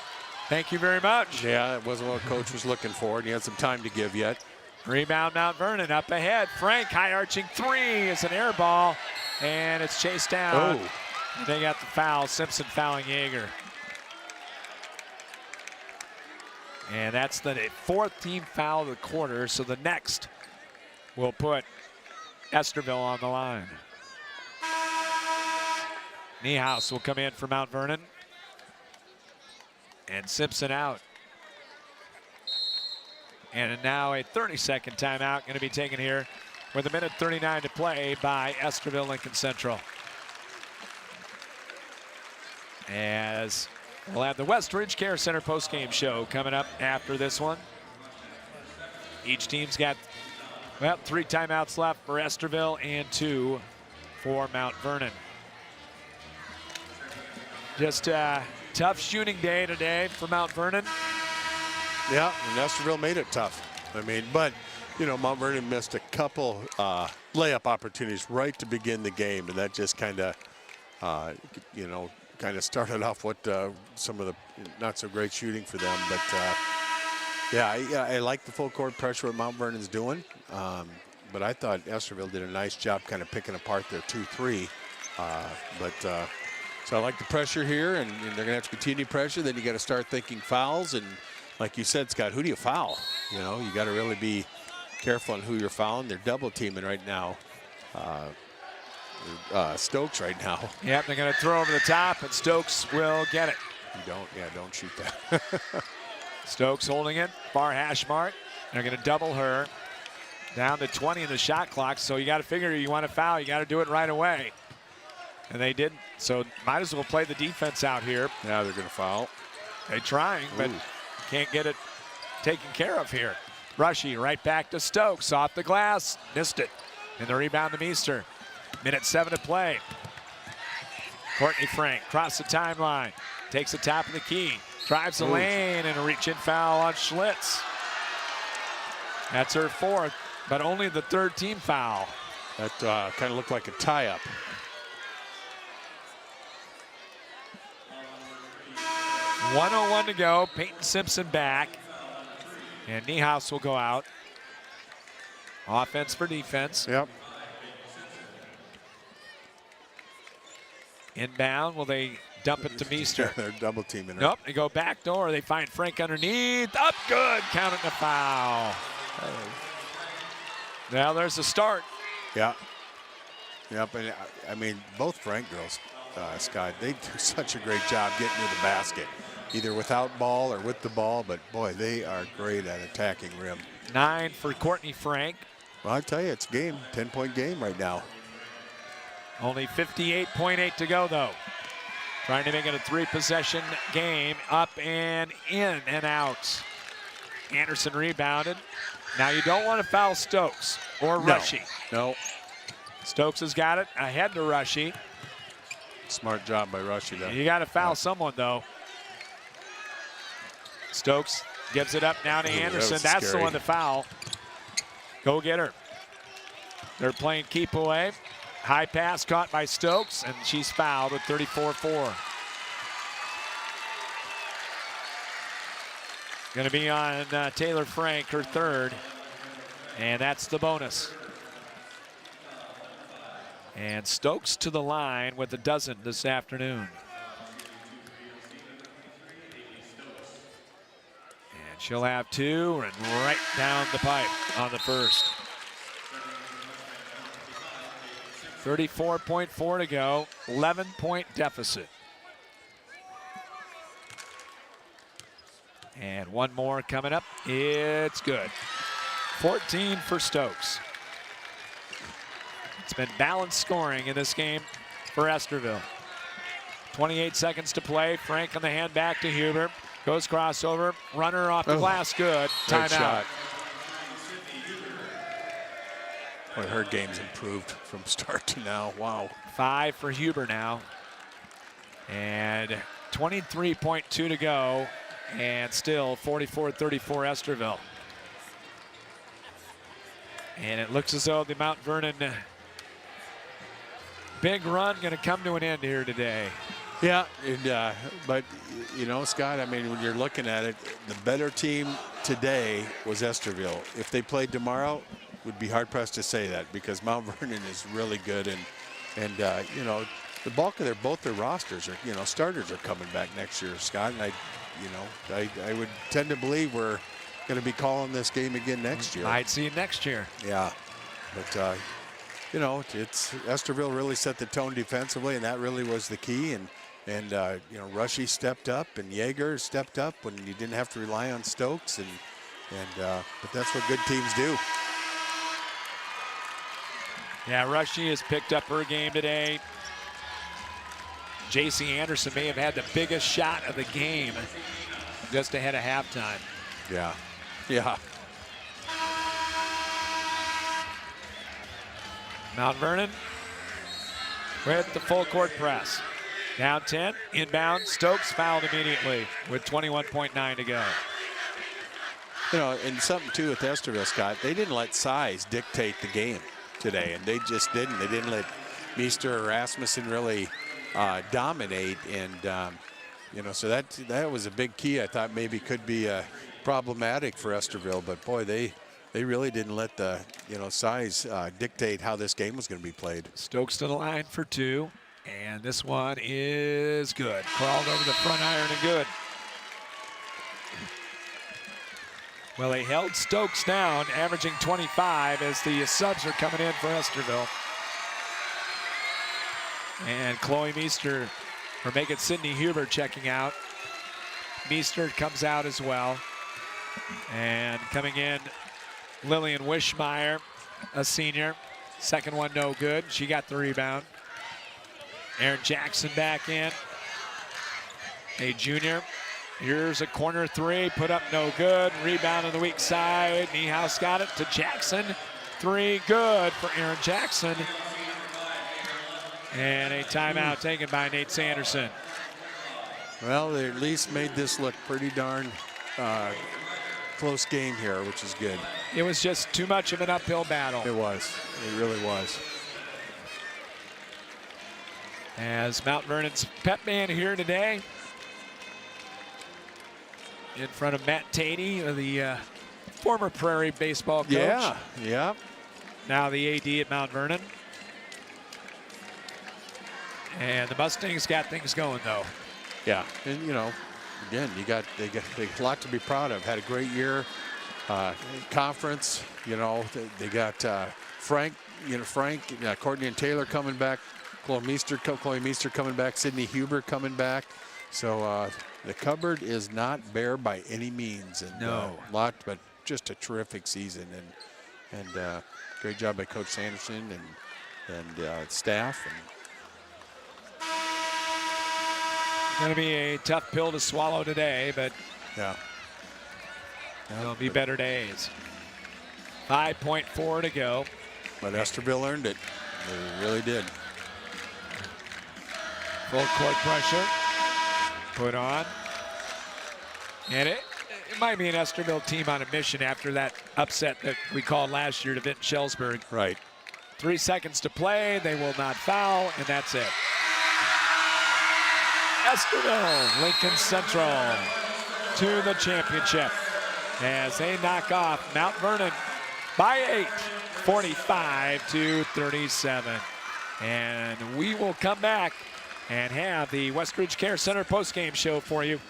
Thank you very much. Yeah, that wasn't what coach was looking for, and he had some time to give yet. Rebound Mount Vernon up ahead. Frank, high arching three is an air ball, and it's chased down. Oh. They got the foul, Simpson fouling Yeager. And that's the 4th team foul of the quarter, so the next will put Estherville on the line. Niehaus will come in for Mount Vernon. And Simpson out. And now a 30-second timeout going to be taken here with 1:39 to play by Estherville Lincoln Central. As we'll have the Westridge Care Center postgame show coming up after this one. Each team's got, well, 3 timeouts left for Estherville and 2 for Mount Vernon. Just a tough shooting day today for Mount Vernon. Yeah, and Estherville made it tough. I mean, but, you know, Mount Vernon missed a couple layup opportunities right to begin the game, and that just kind of, you know, kind of started off what some of the not so great shooting for them. But yeah, I like the full court pressure what Mount Vernon's doing. But I thought Estherville did a nice job kind of picking apart their 2-3. So I like the pressure here, and they're going to have to continue pressure. Then you got to start thinking fouls. And like you said, Scott, who do you foul? You know, you got to really be careful on who you're fouling. They're double teaming right now. Stokes right now. Yep, they're going to throw over the top, and Stokes will get it. Don't shoot that. Stokes holding it, far hash mark. They're going to double her. Down to 20 in the shot clock, so you got to figure you want to foul, you got to do it right away. And they didn't, so might as well play the defense out here. Now they're going to foul. They're trying, but can't get it taken care of here. Rushy right back to Stokes, off the glass, missed it. And the rebound to Meester. 1:07 to play. Courtney Frank cross the timeline, takes the top of the key, drives the lane, and a reach-in foul on Schlitz. That's her 4th, but only the 3rd team foul. That kind of looked like a tie-up. .101 to go. Peyton Simpson back. And Niehaus will go out. Offense for defense. Yep. Inbound. Will they dump it to Meester? They're double teaming her. Nope. They go back door. They find Frank underneath. Up good. Counting the foul. Now there's the start. Yeah. Yep. And I mean, both Frank girls, Scott, they do such a great job getting to the basket, either without ball or with the ball. But boy, they are great at attacking rim. 9 for Courtney Frank. Well, I tell you, it's game, 10-point game right now. Only 58.8 to go, though. Trying to make it a 3-possession game. Up and in and out. Anderson rebounded. Now you don't want to foul Stokes or Rushy. No. Stokes has got it ahead to Rushy. Smart job by Rushy, though. You got to foul someone, though. Stokes gives it up now to Anderson. That's the one to foul. Go get her. They're playing keep away. High pass caught by Stokes, and she's fouled with 34-4. Going to be on Taylor Frank, her 3rd, and that's the bonus. And Stokes to the line with a dozen this afternoon. And she'll have 2 and right down the pipe on the first. 34.4 to go, 11-point deficit. And one more coming up. It's good. 14 for Stokes. It's been balanced scoring in this game for Estherville. 28 seconds to play. Frank on the hand back to Huber. Goes crossover. Runner off the glass. Good. Timeout. Boy, her game's improved from start to now. Wow. 5 for Huber now. And 23.2 to go. And still 44-34 Estherville. And it looks as though the Mount Vernon big run going to come to an end here today. Yeah, and, but, you know, Scott, I mean, when you're looking at it, the better team today was Estherville. If they played tomorrow, would be hard-pressed to say that because Mount Vernon is really good. And you know, the bulk of both their rosters are, you know, starters are coming back next year, Scott. And I would tend to believe we're going to be calling this game again next year. I'd see it next year. Yeah, but you know, it's Estherville really set the tone defensively, and that really was the key. And you know, Rushy stepped up, and Yeager stepped up when you didn't have to rely on Stokes. But that's what good teams do. Yeah, Rushy has picked up her game today. J.C. Anderson may have had the biggest shot of the game just ahead of halftime. Yeah. Yeah. Mount Vernon with the full court press. Down 10, inbound. Stokes fouled immediately with 21.9 to go. You know, and something too with Estherville, Scott, they didn't let size dictate the game today, and they just didn't. They didn't let Meester or Rasmussen really dominate, and you know, so that was a big key. I thought maybe could be problematic for Estherville, but boy, they really didn't let the, you know, size dictate how this game was going to be played. Stokes to the line for 2, and this one is good. Crawled over the front iron and good. Well, they held Stokes down, averaging 25 as the subs are coming in for Estherville. And Chloe Meester, or make it Sydney Huber checking out. Meester comes out as well. And coming in, Lillian Wishmeyer, a senior. Second one no good. She got the rebound. Aaron Jackson back in. A junior. Here's a corner 3, put up no good. Rebound on the weak side. Niehaus got it to Jackson. 3 good for Aaron Jackson. And a timeout taken by Nate Sanderson. Well, they at least made this look pretty darn close game here, which is good. It was just too much of an uphill battle. It was. It really was. As Mount Vernon's pep band here today. In front of Matt Taney, the former Prairie baseball coach. Yeah, yeah. Now the AD at Mount Vernon. And the Mustangs got things going, though. Yeah, and you know, again, they got a lot to be proud of. Had a great year, conference. You know, they got Frank. You know, Courtney and Taylor coming back. Chloe Meester coming back. Sydney Huber coming back. So the cupboard is not bare by any means. And no, but just a terrific season, and great job by Coach Sanderson and staff. Going to be a tough pill to swallow today, but yeah, there'll be better days. 5.4 to go. But Estherville earned it. They really did. Full court pressure. Put on. And it might be an Estherville team on a mission after that upset that we called last year to Vinton Schellsburg. Right. 3 seconds to play. They will not foul, and that's it. Estherville, Lincoln Central to the championship as they knock off Mount Vernon by 8, 45-37. And we will come back and have the Westridge Care Center postgame show for you.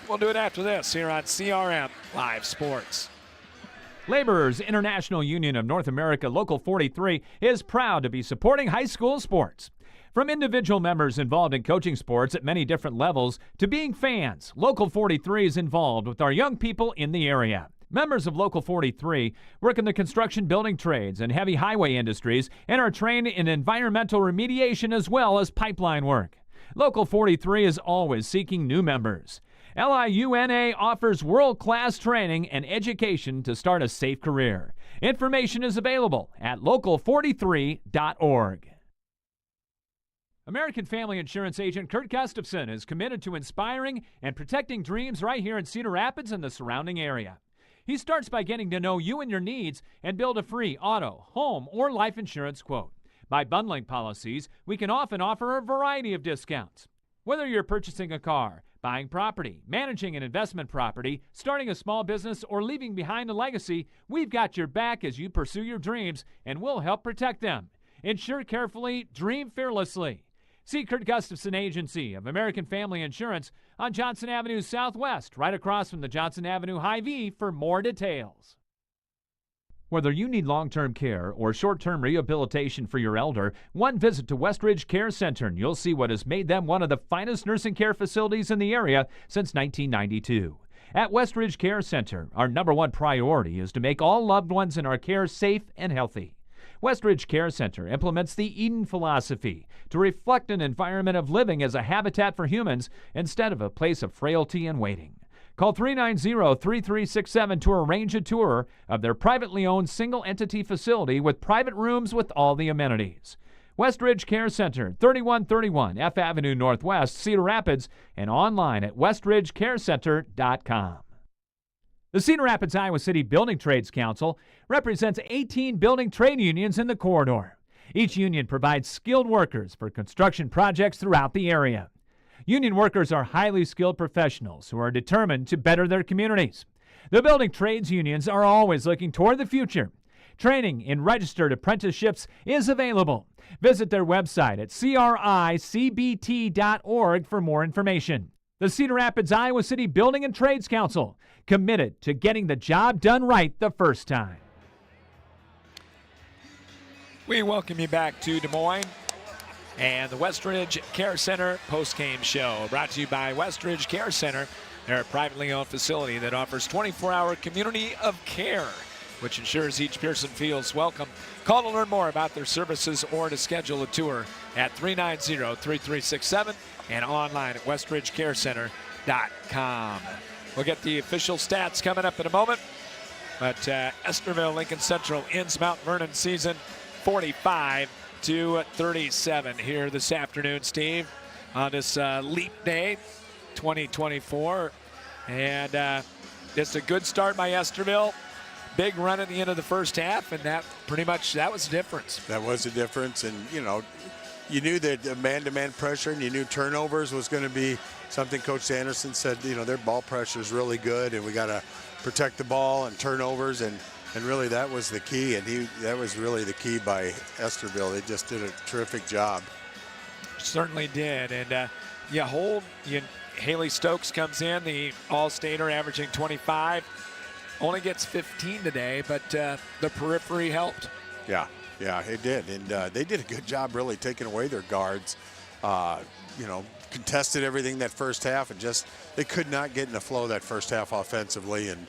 We'll do it after this here on CRM Live Sports. Laborers International Union of North America Local 43 is proud to be supporting high school sports. From individual members involved in coaching sports at many different levels to being fans, Local 43 is involved with our young people in the area. Members of Local 43 work in the construction, building trades, and heavy highway industries and are trained in environmental remediation as well as pipeline work. Local 43 is always seeking new members. LIUNA offers world-class training and education to start a safe career. Information is available at local43.org. American Family Insurance agent Kurt Gustafson is committed to inspiring and protecting dreams right here in Cedar Rapids and the surrounding area. He starts by getting to know you and your needs and build a free auto, home, or life insurance quote. By bundling policies, we can often offer a variety of discounts. Whether you're purchasing a car, buying property, managing an investment property, starting a small business, or leaving behind a legacy, we've got your back as you pursue your dreams, and we'll help protect them. Insure carefully, dream fearlessly. See Kurt Gustafson Agency of American Family Insurance on Johnson Avenue Southwest, right across from the Johnson Avenue Hy-Vee for more details. Whether you need long-term care or short-term rehabilitation for your elder, one visit to Westridge Care Center and you'll see what has made them one of the finest nursing care facilities in the area since 1992. At Westridge Care Center, our #1 priority is to make all loved ones in our care safe and healthy. Westridge Care Center implements the Eden philosophy to reflect an environment of living as a habitat for humans instead of a place of frailty and waiting. Call 390-3367 to arrange a tour of their privately owned single-entity facility with private rooms with all the amenities. Westridge Care Center, 3131 F Avenue Northwest, Cedar Rapids, and online at westridgecarecenter.com. The Cedar Rapids, Iowa City Building Trades Council represents 18 building trade unions in the corridor. Each union provides skilled workers for construction projects throughout the area. Union workers are highly skilled professionals who are determined to better their communities. The building trades unions are always looking toward the future. Training in registered apprenticeships is available. Visit their website at cricbt.org for more information. The Cedar Rapids, Iowa City Building and Trades Council, committed to getting the job done right the first time. We welcome you back to Des Moines and the Westridge Care Center post-game show, brought to you by Westridge Care Center. They're a privately owned facility that offers 24-hour community of care, which ensures each person feels welcome. Call to learn more about their services or to schedule a tour at 390-3367 and online at westridgecarecenter.com. We'll get the official stats coming up in a moment, but Estherville-Lincoln Central ends Mount Vernon season 45-37 here this afternoon, Steve, on this leap day 2024. And it's a good start by Estherville. Big run at the end of the first half, and that was the difference. That was the difference, and you knew that man-to-man pressure and you knew turnovers was going to be something. Coach Sanderson said, their ball pressure is really good, and we got to protect the ball and turnovers, and really that was the key, and that was really the key by Estherville. They just did a terrific job. Certainly did, and Haley Stokes comes in, the All-Stater, averaging 25. Only gets 15 today, but the periphery helped. Yeah, it did. And they did a good job really taking away their guards. Contested everything that first half, and they could not get in the flow that first half offensively, and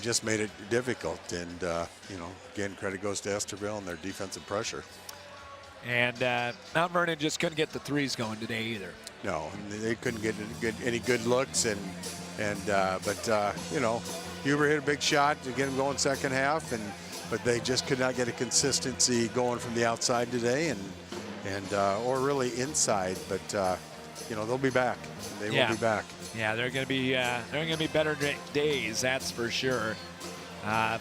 just made it difficult. And, again, credit goes to Estherville and their defensive pressure. And Mount Vernon just couldn't get the threes going today either. No, they couldn't get any good looks. But Huber hit a big shot to get him going second half, but they just could not get a consistency going from the outside today, or really inside. But they'll be back. They will be back. Yeah, they're going to be better days, that's for sure,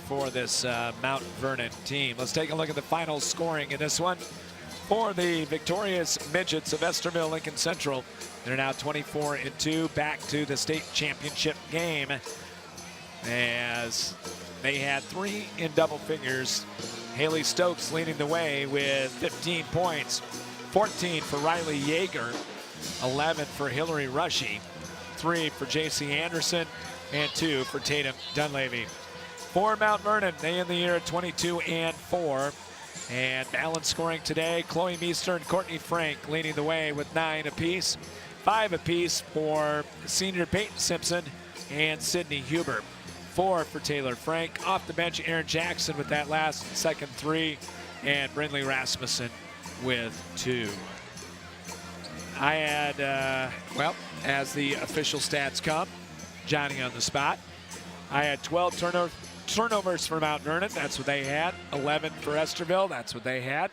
for this Mount Vernon team. Let's take a look at the final scoring in this one. For the victorious Midgets of Estherville-Lincoln Central, they're now 24-2, back to the state championship game, as they had 3 in double figures. Haley Stokes leading the way with 15 points, 14 for Riley Yeager, 11 for Hillary Rushy, 3 for J.C. Anderson, and 2 for Tatum Dunleavy. for Mount Vernon. They end the year at 22-4. And balance scoring today, Chloe Meester and Courtney Frank leading the way with 9 apiece. 5 apiece for senior Peyton Simpson and Sydney Huber. 4 for Taylor Frank. Off the bench, Aaron Jackson with that last second 3. And Brindley Rasmussen with 2. I had, well, as the official stats come, Johnny on the spot, I had 12 turnovers for Mount Vernon. That's what they had. 11 for Estherville. That's what they had.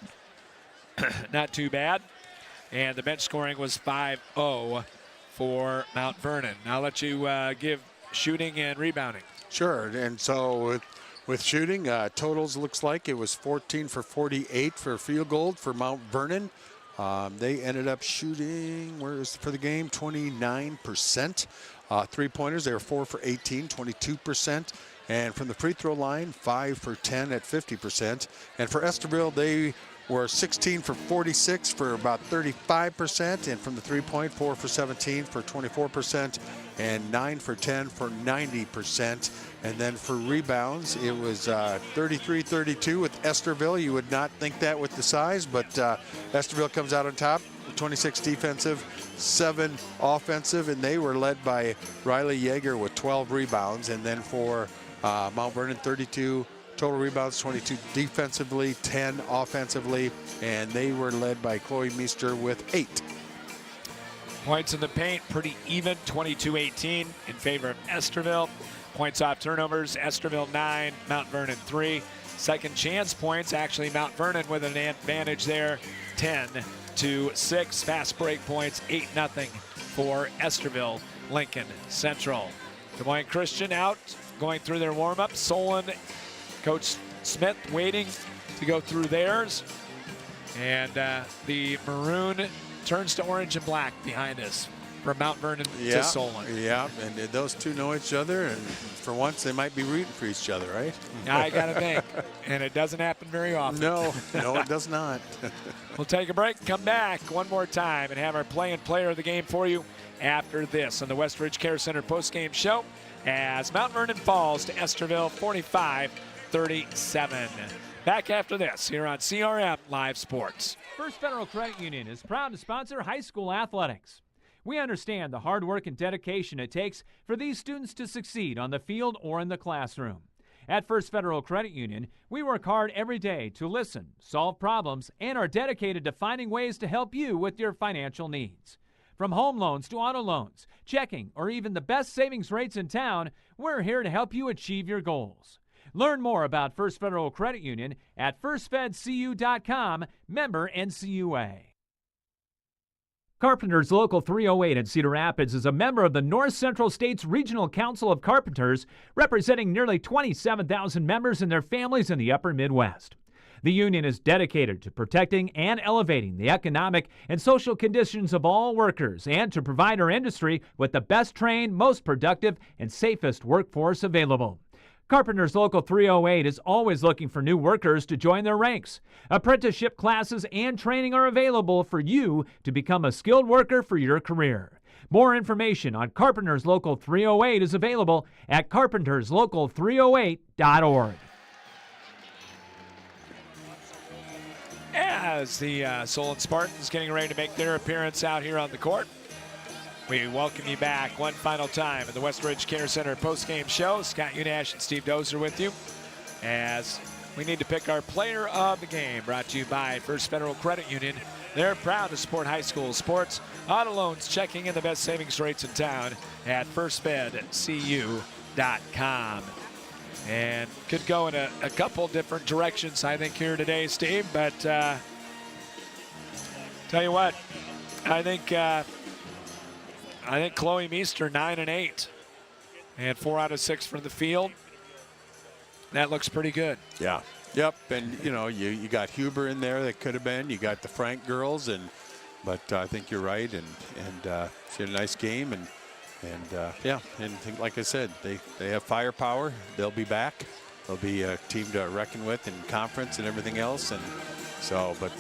Not too bad. And the bench scoring was 5-0 for Mount Vernon. Now I'll let you give shooting and rebounding. Sure. And so with shooting, totals looks like it was 14 for 48 for field goal for Mount Vernon. They ended up shooting, for the game, 29%. 3-pointers, they were 4 for 18, 22%. And from the free throw line, 5 for 10 at 50%. And for Estherville, they were 16 for 46 for about 35%. And from the 3-point, 4 for 17 for 24%. And 9 for 10 for 90%. And then for rebounds, it was 33-32 with Estherville. You would not think that with the size, but Estherville comes out on top. 26 defensive, 7 offensive, and they were led by Riley Yeager with 12 rebounds. And then for Mount Vernon, 32 total rebounds, 22 defensively, 10 offensively, and they were led by Chloe Meester with 8. Points in the paint, pretty even, 22-18 in favor of Estherville. Points off turnovers, Estherville 9, Mount Vernon 3. Second chance points, actually Mount Vernon with an advantage there, 10-6. Fast break points, 8-0 for Estherville Lincoln Central. Des Moines Christian out, going through their warm-up. Solon, Coach Smith waiting to go through theirs. And the maroon turns to orange and black behind us from Mount Vernon to Solon. Yeah, and those two know each other, and for once they might be rooting for each other, right? I got to think, and it doesn't happen very often. No, it does not. We'll take a break, come back one more time, and have our play and player of the game for you after this on the Westridge Care Center postgame show as Mount Vernon falls to Estherville 45-37. Back after this here on CRM Live Sports. First Federal Credit Union is proud to sponsor high school athletics. We understand the hard work and dedication it takes for these students to succeed on the field or in the classroom. At First Federal Credit Union, we work hard every day to listen, solve problems, and are dedicated to finding ways to help you with your financial needs. From home loans to auto loans, checking, or even the best savings rates in town, we're here to help you achieve your goals. Learn more about First Federal Credit Union at firstfedcu.com, member NCUA. Carpenters Local 308 in Cedar Rapids is a member of the North Central States Regional Council of Carpenters, representing nearly 27,000 members and their families in the upper Midwest. The union is dedicated to protecting and elevating the economic and social conditions of all workers and to provide our industry with the best trained, most productive, and safest workforce available. Carpenters Local 308 is always looking for new workers to join their ranks. Apprenticeship classes and training are available for you to become a skilled worker for your career. More information on Carpenters Local 308 is available at carpenterslocal308.org. As the Solon Spartans getting ready to make their appearance out here on the court, we welcome you back one final time in the Westridge Care Center postgame show. Scott Unash and Steve Dozer with you as we need to pick our player of the game, brought to you by First Federal Credit Union. They're proud to support high school sports. Auto loans, checking in the best savings rates in town at firstfedcu.com. And could go in a couple different directions, I think, here today, Steve. But tell you what, I think Chloe Meester 9 and 8, and 4 out of 6 from the field. That looks pretty good. Yeah. Yep. And you got Huber in there that could have been. You got the Frank girls, but I think you're right. And she had a nice game. And like I said, they have firepower. They'll be back. They'll be a team to reckon with in conference and everything else. And So, but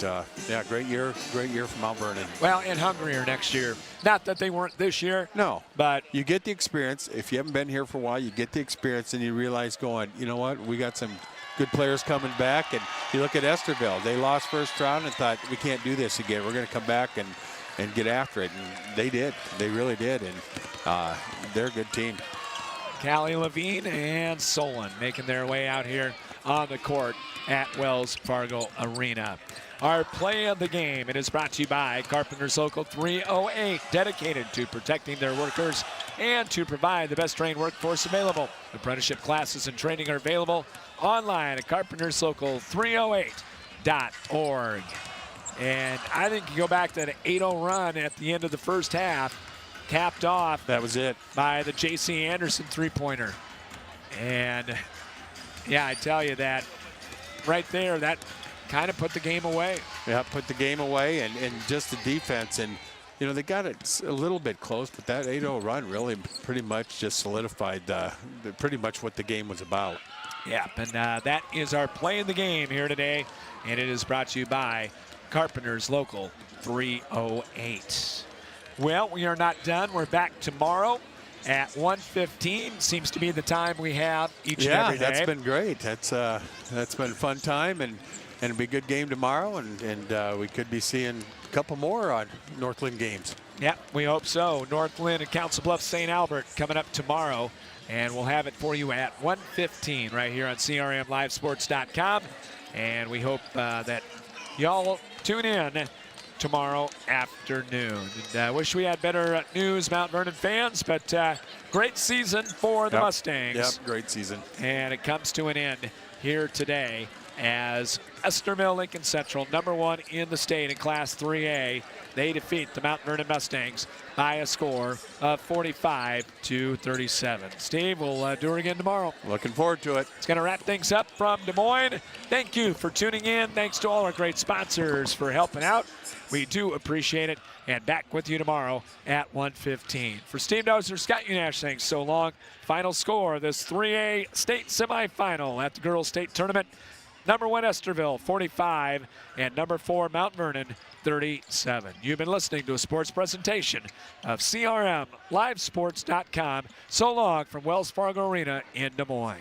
yeah, great year for Mount Vernon. Well, and hungrier next year. Not that they weren't this year. No, but you get the experience. If you haven't been here for a while, you get the experience, and you realize going, you know what, we got some good players coming back. And you look at Estherville. They lost first round and thought, we can't do this again. We're going to come back and get after it. And they did. They really did. And they're a good team. Callie Levine and Solon making their way out here on the court at Wells Fargo Arena. Our play of the game, it is brought to you by Carpenters Local 308, dedicated to protecting their workers and to provide the best trained workforce available. Apprenticeship classes and training are available online at carpenterslocal308.org. And I think you go back to that 8-0 run at the end of the first half, capped off. That was it. By the J.C. Anderson three-pointer. And, yeah, I tell you that right there, that kind of put the game away. Yeah, put the game away and just the defense. And, you know, they got it a little bit close, but that 8-0 run really pretty much just solidified pretty much what the game was about. Yeah, and that is our play in the game here today. And it is brought to you by Carpenters Local 308. Well, we are not done. We're back tomorrow at 1:15. Seems to be the time we have each and every day. Yeah, that's been great. That's been a fun time, and it'll be a good game tomorrow, and we could be seeing a couple more on Northland games. Yeah, we hope so. Northland and Council Bluffs St. Albert coming up tomorrow, and we'll have it for you at 1:15 right here on CRMLiveSports.com, and we hope that y'all tune in tomorrow afternoon. And I wish we had better news, Mount Vernon fans, but great season for the Mustangs. Yep, great season. And it comes to an end here today as Estherville Lincoln Central, #1 in the state in Class 3A, they defeat the Mount Vernon Mustangs by a score of 45-37. Steve, we'll do it again tomorrow. Looking forward to it. It's going to wrap things up from Des Moines. Thank you for tuning in. Thanks to all our great sponsors for helping out. We do appreciate it. And back with you tomorrow at 1:15. For Steve Dozer, Scott Unash, thanks so long. Final score, this 3A state semifinal at the girls' state tournament. #1 Estherville 45 and #4 Mount Vernon 37. You've been listening to a sports presentation of CRMLiveSports.com. So long from Wells Fargo Arena in Des Moines.